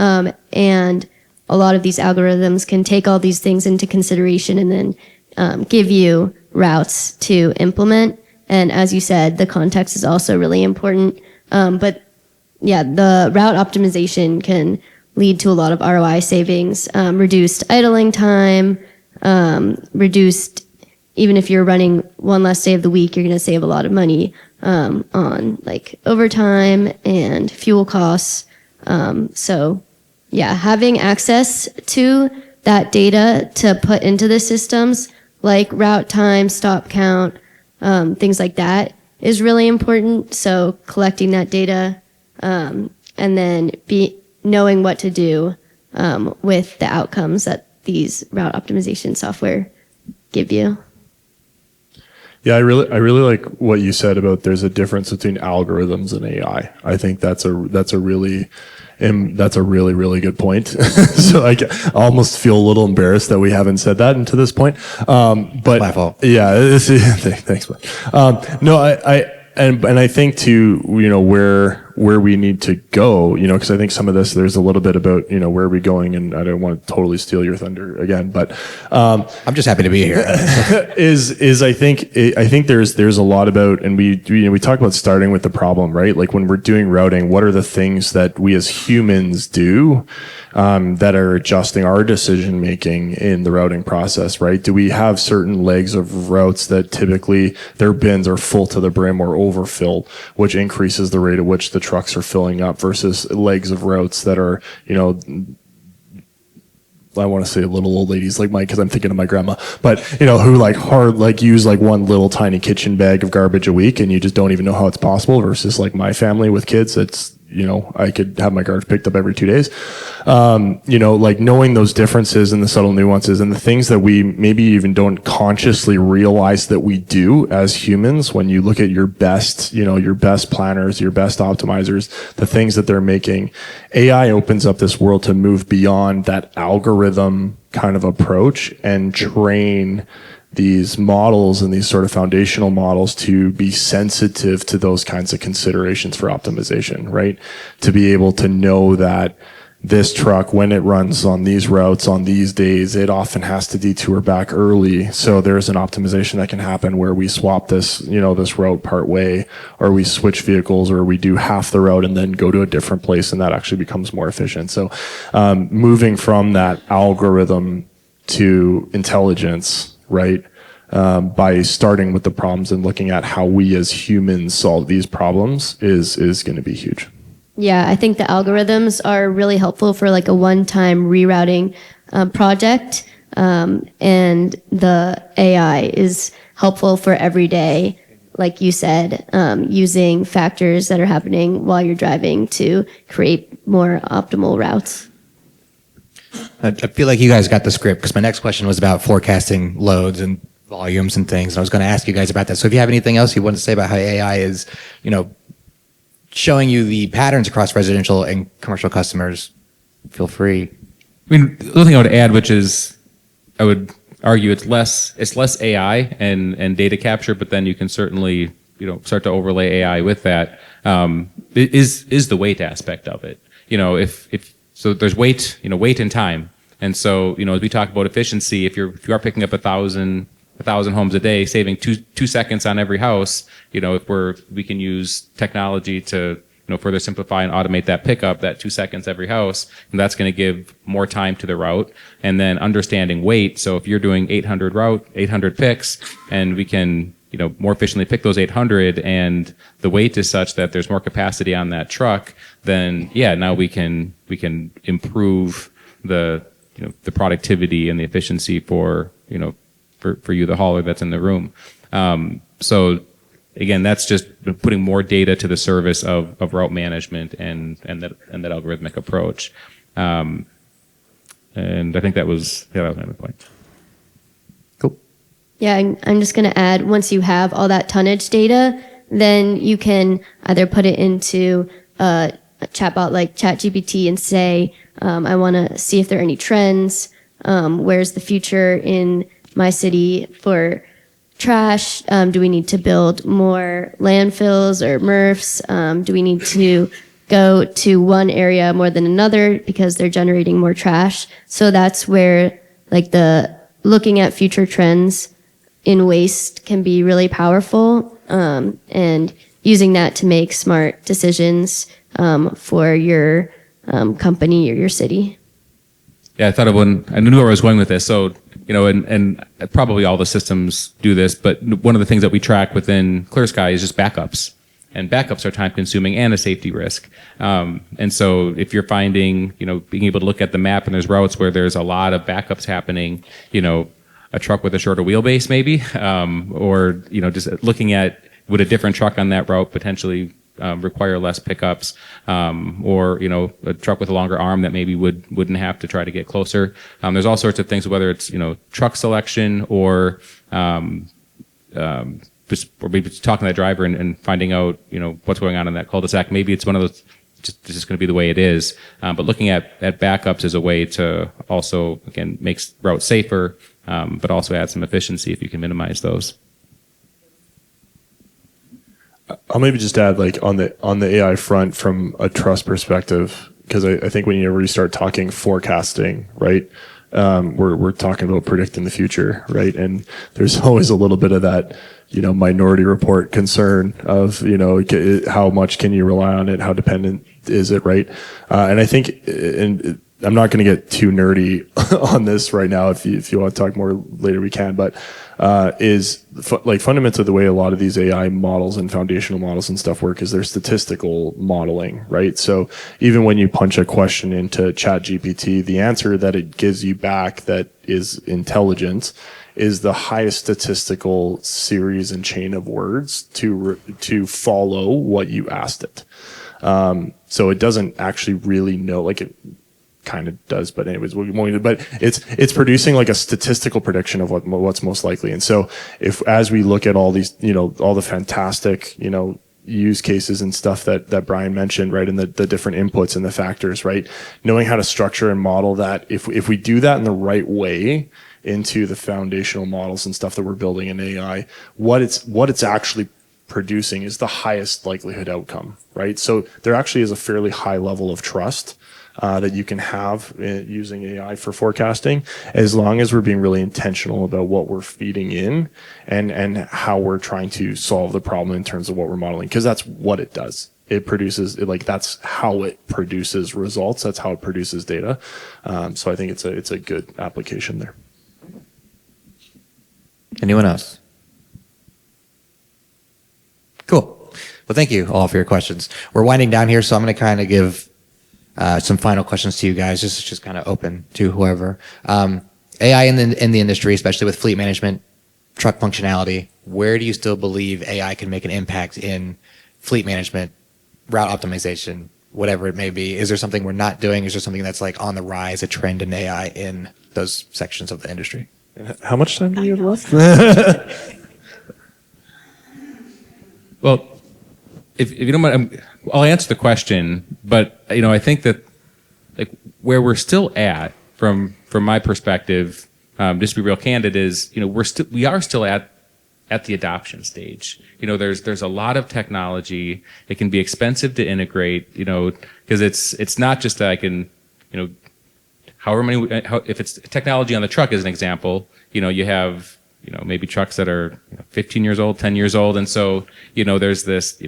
and a lot of these algorithms can take all these things into consideration and then give you routes to implement. And as you said, the context is also really important. But yeah, the route optimization can lead to a lot of ROI savings, reduced idling time, reduced, even if you're running one less day of the week, you're going to save a lot of money on like overtime and fuel costs. So yeah, having access to that data to put into the systems like route time, stop count, things like that is really important. So collecting that data, and then knowing what to do, with the outcomes that these route optimization software give you. Yeah, I really like what you said about there's a difference between algorithms and AI. I think that's a really good point. So I almost feel a little embarrassed that we haven't said that until this point. But my fault. Yeah, thanks. No, I think too, where we need to go, because I think some of this, there's a little bit about, where are we going, and I don't want to totally steal your thunder again, but I'm just happy to be here. I think there's a lot about, and we talk about starting with the problem, right? Like when we're doing routing, what are the things that we as humans do that are adjusting our decision making in the routing process, right? Do we have certain legs of routes that typically their bins are full to the brim or overfilled, which increases the rate at which the trucks are filling up, versus legs of routes that are, I want to say little old ladies like Mike, because I'm thinking of my grandma, but who use one little tiny kitchen bag of garbage a week, and you just don't even know how it's possible, versus like my family with kids, it's, I could have my garbage picked up every 2 days. Knowing those differences and the subtle nuances and the things that we maybe even don't consciously realize that we do as humans. When you look at your best, your best planners, your best optimizers, the things that they're making, AI opens up this world to move beyond that algorithm kind of approach and train these models and these sort of foundational models to be sensitive to those kinds of considerations for optimization, right? To be able to know that this truck, when it runs on these routes on these days, it often has to detour back early. So there's an optimization that can happen where we swap this, this route part way, or we switch vehicles, or we do half the route and then go to a different place, and that actually becomes more efficient. So moving from that algorithm to intelligence, right? by starting with the problems and looking at how we as humans solve these problems is going to be huge. Yeah, I think the algorithms are really helpful for like a one-time rerouting project, and the AI is helpful for every day, like you said, using factors that are happening while you're driving to create more optimal routes. I feel like you guys got the script because my next question was about forecasting loads and volumes and things. And I was going to ask you guys about that. So if you have anything else you want to say about how AI is, showing you the patterns across residential and commercial customers, feel free. I mean, the other thing I would add, which is, I would argue it's less AI and data capture, but then you can certainly, start to overlay AI with that, is the weight aspect of it. So there's weight and time. And so, as we talk about efficiency, if you are picking up 1,000 homes a day, saving two seconds on every house, if we can use technology to, further simplify and automate that pickup, that 2 seconds every house, and that's going to give more time to the route. And then understanding weight. So if you're doing 800 picks, and we can, more efficiently pick those 800, and the weight is such that there's more capacity on that truck, then now we can improve the productivity and the efficiency for you, the hauler that's in the room. So again, that's just putting more data to the service of route management and that algorithmic approach. And I think that was my point. Cool. Yeah, I'm just going to add, once you have all that tonnage data, then you can either put it into a chatbot like ChatGPT and say, I want to see if there are any trends. Where's the future in my city for trash? Do we need to build more landfills or MRFs? Do we need to go to one area more than another because they're generating more trash? So that's where the looking at future trends in waste can be really powerful, and using that to make smart decisions for your company or your city. Yeah, I thought of one. I knew where I was going with this. So, and probably all the systems do this, but one of the things that we track within ClearSky is just backups. And backups are time consuming and a safety risk. And so if you're finding, being able to look at the map and there's routes where there's a lot of backups happening, a truck with a shorter wheelbase maybe, or, just looking at would a different truck on that route potentially require less pickups, or a truck with a longer arm that maybe wouldn't have to try to get closer. There's all sorts of things, whether it's truck selection or or maybe just talking to that driver and finding out what's going on in that cul-de-sac. Maybe it's one of those just going to be the way it is. But looking at backups is a way to also again make routes safer, but also add some efficiency if you can minimize those. I'll maybe just add, on the AI front from a trust perspective, because I think when you really start talking forecasting, right, we're talking about predicting the future, right? And there's always a little bit of that, Minority Report concern of, how much can you rely on it? How dependent is it, right? And I think, and I'm not going to get too nerdy on this right now. If you want to talk more later, we can. But fundamentally, the way a lot of these AI models and foundational models and stuff work is they're statistical modeling, right? So even when you punch a question into ChatGPT, the answer that it gives you back that is intelligent is the highest statistical series and chain of words to follow what you asked it. So it doesn't actually really know, it kind of does, but anyways, but it's producing a statistical prediction of what's most likely. And so as we look at all these, all the fantastic, use cases and stuff that Brian mentioned, right, and the different inputs and the factors, right, knowing how to structure and model that, if we do that in the right way into the foundational models and stuff that we're building in AI, what it's actually producing is the highest likelihood outcome, right? So there actually is a fairly high level of trust that you can have using AI for forecasting, as long as we're being really intentional about what we're feeding in and how we're trying to solve the problem in terms of what we're modeling, because that's what it does. It produces, that's how it produces results. That's how it produces data. So I think it's a good application there. Anyone else? Cool. Well, thank you all for your questions. We're winding down here, so I'm going to kind of give some final questions to you guys. This is just kind of open to whoever. AI in the industry, especially with fleet management, truck functionality, where do you still believe AI can make an impact in fleet management, route optimization, whatever it may be? Is there something we're not doing? Is there something that's like on the rise, a trend in AI in those sections of the industry? How much time do you have left? Well, if you don't mind, I'll answer the question, but I think that like where we're still at from my perspective, just to be real candid, is we are still at the adoption stage. There's a lot of technology. It can be expensive to integrate, because it's not just that I can, if it's technology on the truck as an example, you have, maybe trucks that are 15 years old, 10 years old. And so, there's this,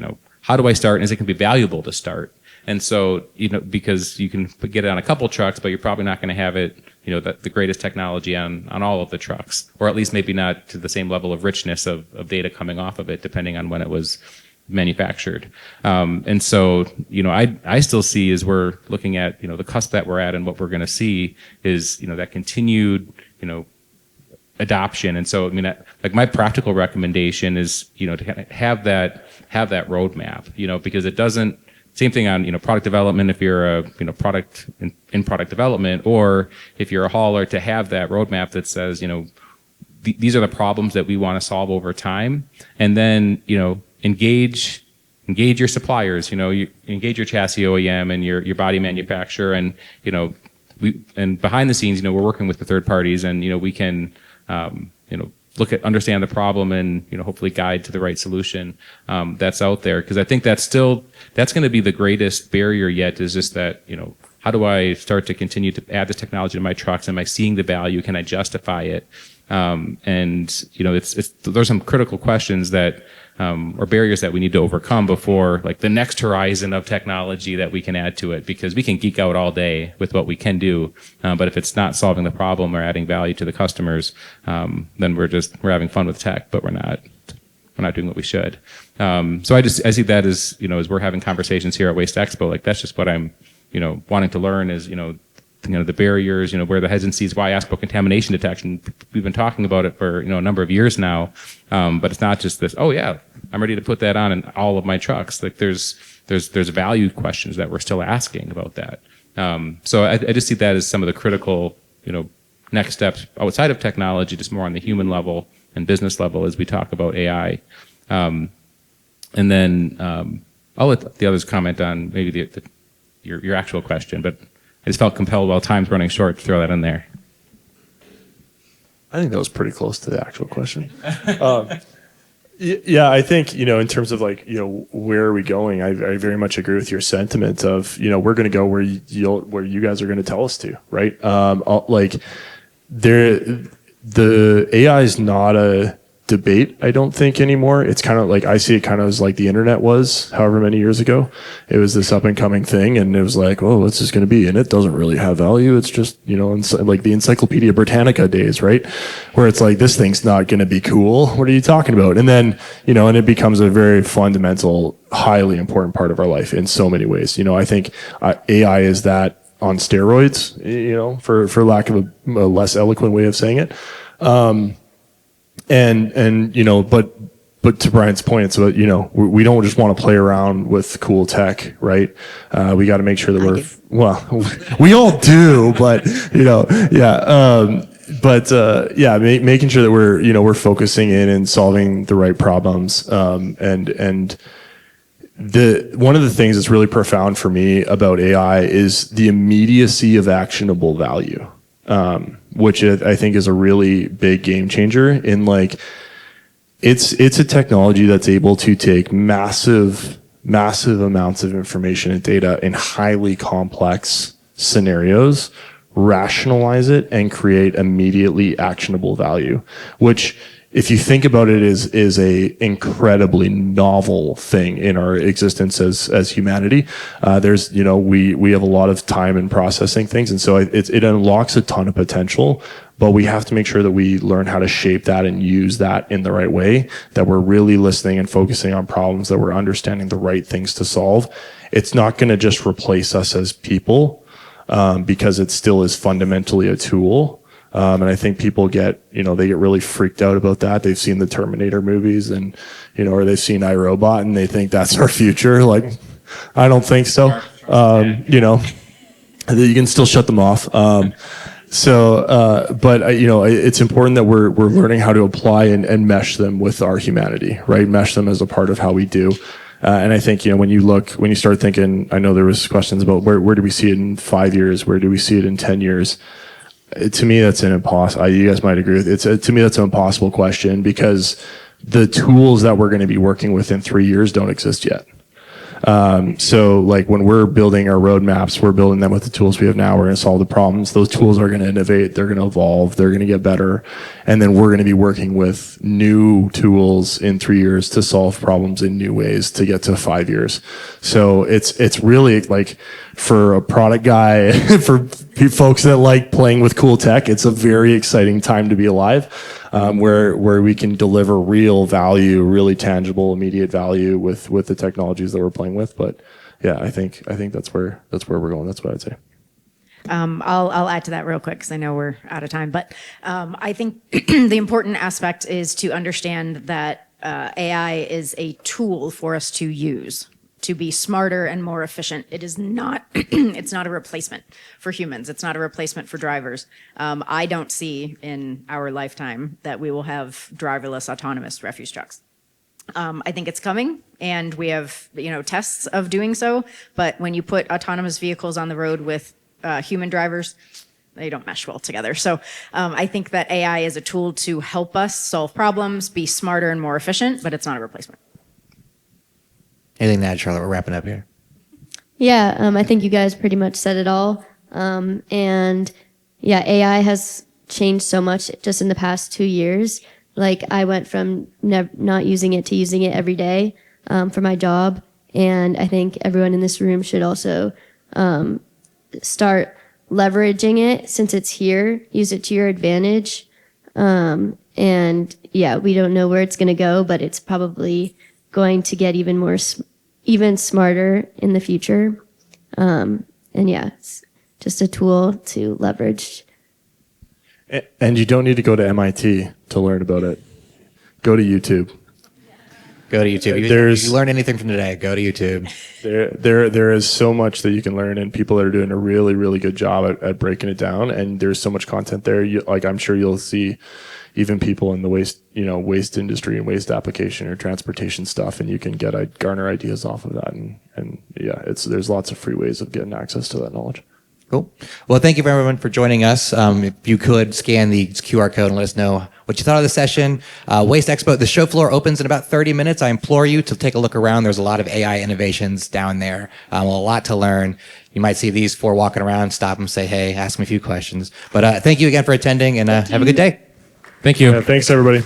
how do I start? And is it can be valuable to start? And so, because you can get it on a couple trucks, but you're probably not going to have it, the greatest technology on all of the trucks, or at least maybe not to the same level of richness of data coming off of it, depending on when it was manufactured. And so, I still see, as we're looking at, the cusp that we're at, and what we're going to see is, that continued, adoption. And so, like my practical recommendation is, to kind of have that roadmap, because it doesn't. Same thing on product development. If you're a product in product development, or if you're a hauler, to have that roadmap that says these are the problems that we want to solve over time, and then engage your suppliers. You engage your chassis OEM and your body manufacturer, and and behind the scenes, we're working with the third parties, and we can understand the problem, and hopefully guide to the right solution that's out there. Because I think that's going to be the greatest barrier yet, is just that how do I start to continue to add this technology to my trucks? Am I seeing the value? Can I justify it? And there's some critical questions that or barriers that we need to overcome before like the next horizon of technology that we can add to it, because we can geek out all day with what we can do, but if it's not solving the problem or adding value to the customers, then we're having fun with tech, but we're not doing what we should. So I see that as as we're having conversations here at WasteExpo, like that's just what I'm wanting to learn is the barriers, where the hesitancies. Why ask about contamination detection? We've been talking about it for a number of years now, but it's not just this. Oh yeah, I'm ready to put that on in all of my trucks. Like there's value questions that we're still asking about that. So I just see that as some of the critical next steps outside of technology, just more on the human level and business level as we talk about AI. And then I'll let the others comment on maybe your actual question, but I just felt compelled while time's running short to throw that in there. I think that was pretty close to the actual question. Yeah, I think, in terms of like, where are we going? I very much agree with your sentiment of, we're going to go where you guys are going to tell us to, right? The AI is not a debate, I don't think, anymore. It's kind of like, I see it kind of as like the internet was however many years ago. It was this up and coming thing, and it was like, oh, what's this going to be? And it doesn't really have value. It's just, like the Encyclopedia Britannica days, right? Where it's like, this thing's not going to be cool. What are you talking about? And then, and it becomes a very fundamental, highly important part of our life in so many ways. I think AI is that on steroids, for lack of a less eloquent way of saying it. But to Brian's point, it's about, we don't just want to play around with cool tech, right? We got to make sure that we all do, but, making sure that we're focusing in and solving the right problems. And one of the things that's really profound for me about AI is the immediacy of actionable value. Which I think is a really big game changer in like, it's a technology that's able to take massive amounts of information and data in highly complex scenarios, rationalize it, and create immediately actionable value, which if you think about it, is a incredibly novel thing in our existence as humanity. There's, we have a lot of time in processing things, and so it unlocks a ton of potential. But we have to make sure that we learn how to shape that and use that in the right way, that we're really listening and focusing on problems, that we're understanding the right things to solve. It's not going to just replace us as people, because it still is fundamentally a tool. And I think people they get really freaked out about that. They've seen the Terminator movies and, or they've seen iRobot and they think that's our future. Like, I don't think so. You can still shut them off. But it's important that we're learning how to apply and mesh them with our humanity, right? Mesh them as a part of how we do. And I think, when you start thinking, I know there was questions about where do we see it in 5 years? Where do we see it in 10 years? To me, that's an impossible. You guys might agree with it. To me, that's an impossible question, because the tools that we're going to be working with in 3 years don't exist yet. So like when we're building our roadmaps, we're building them with the tools we have now. We're going to solve the problems. Those tools are going to innovate. They're going to evolve. They're going to get better. And then we're going to be working with new tools in 3 years to solve problems in new ways to get to 5 years. So it's really like, for a product guy, for folks that like playing with cool tech, it's a very exciting time to be alive, where we can deliver real value, really tangible, immediate value with the technologies that we're playing with. But yeah, I think that's where we're going. That's what I'd say. I'll add to that real quick because I know we're out of time. But I think the important aspect is to understand that AI is a tool for us to use to be smarter and more efficient. It is not, it's not a replacement for humans. It's not a replacement for drivers. I don't see in our lifetime that we will have driverless autonomous refuse trucks. I think it's coming, and we have, tests of doing so, but when you put autonomous vehicles on the road with human drivers, they don't mesh well together. So I think that AI is a tool to help us solve problems, be smarter and more efficient, but it's not a replacement. Anything to add, Charlotte? We're wrapping up here. Yeah, I think you guys pretty much said it all. And yeah, AI has changed so much just in the past 2 years. Like, I went from not using it to using it every day for my job. And I think everyone in this room should also start leveraging it since it's here. Use it to your advantage. And yeah, we don't know where it's going to go, but it's probably going to get even smarter in the future. And yeah, it's just a tool to leverage. And you don't need to go to MIT to learn about it. Go to YouTube. Go to YouTube. If you learn anything from today, go to YouTube. There is so much that you can learn, and people that are doing a really, really good job at breaking it down. And there's so much content there. I'm sure you'll see even people in the waste industry and waste application or transportation stuff, and you can garner ideas off of that. And yeah, there's lots of free ways of getting access to that knowledge. Cool. Well, thank you everyone for joining us. If you could scan the QR code and let us know what you thought of the session. WasteExpo, the show floor opens in about 30 minutes. I implore you to take a look around. There's a lot of AI innovations down there. A lot to learn. You might see these four walking around, stop them, say hey, ask them a few questions. But thank you again for attending, and have a good day. Thank you. Yeah, thanks, everybody.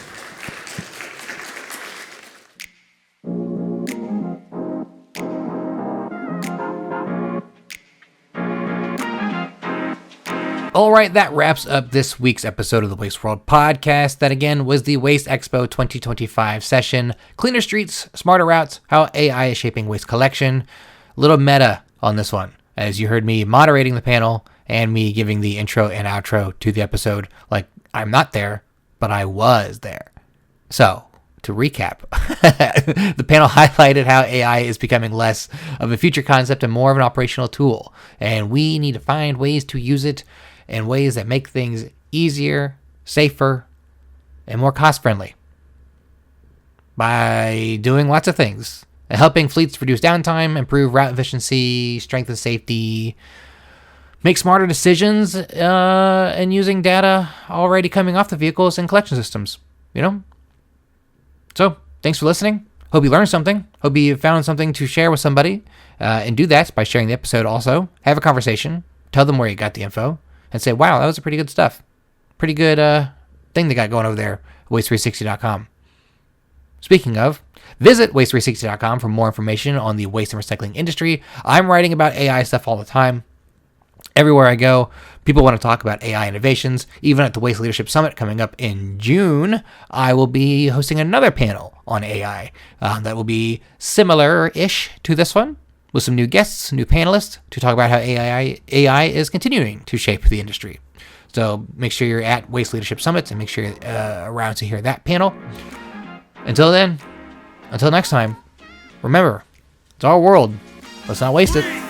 All right, that wraps up this week's episode of the Waste World podcast. That again was the WasteExpo 2025 session. Cleaner streets, smarter routes, how AI is shaping waste collection. A little meta on this one, as you heard me moderating the panel and me giving the intro and outro to the episode. Like, I'm not there, but I was there. So, to recap, the panel highlighted how AI is becoming less of a future concept and more of an operational tool. And we need to find ways to use it in ways that make things easier, safer, and more cost-friendly. By doing lots of things. Helping fleets reduce downtime, improve route efficiency, strengthen safety, make smarter decisions, and using data already coming off the vehicles and collection systems. So, thanks for listening. Hope you learned something. Hope you found something to share with somebody. And do that by sharing the episode also. Have a conversation. Tell them where you got the info. And say, wow, that was a pretty good stuff. Pretty good thing they got going over there. waste360.com. Speaking of, visit waste360.com for more information on the waste and recycling industry. I'm writing about AI stuff all the time. Everywhere I go, people want to talk about AI innovations. Even at the Waste Leadership Summit coming up in June, I will be hosting another panel on AI that will be similar-ish to this one, with some new guests, new panelists, to talk about how AI is continuing to shape the industry. So make sure you're at Waste Leadership Summit and make sure you're around to hear that panel. Until then, until next time, remember, it's our world. Let's not waste it.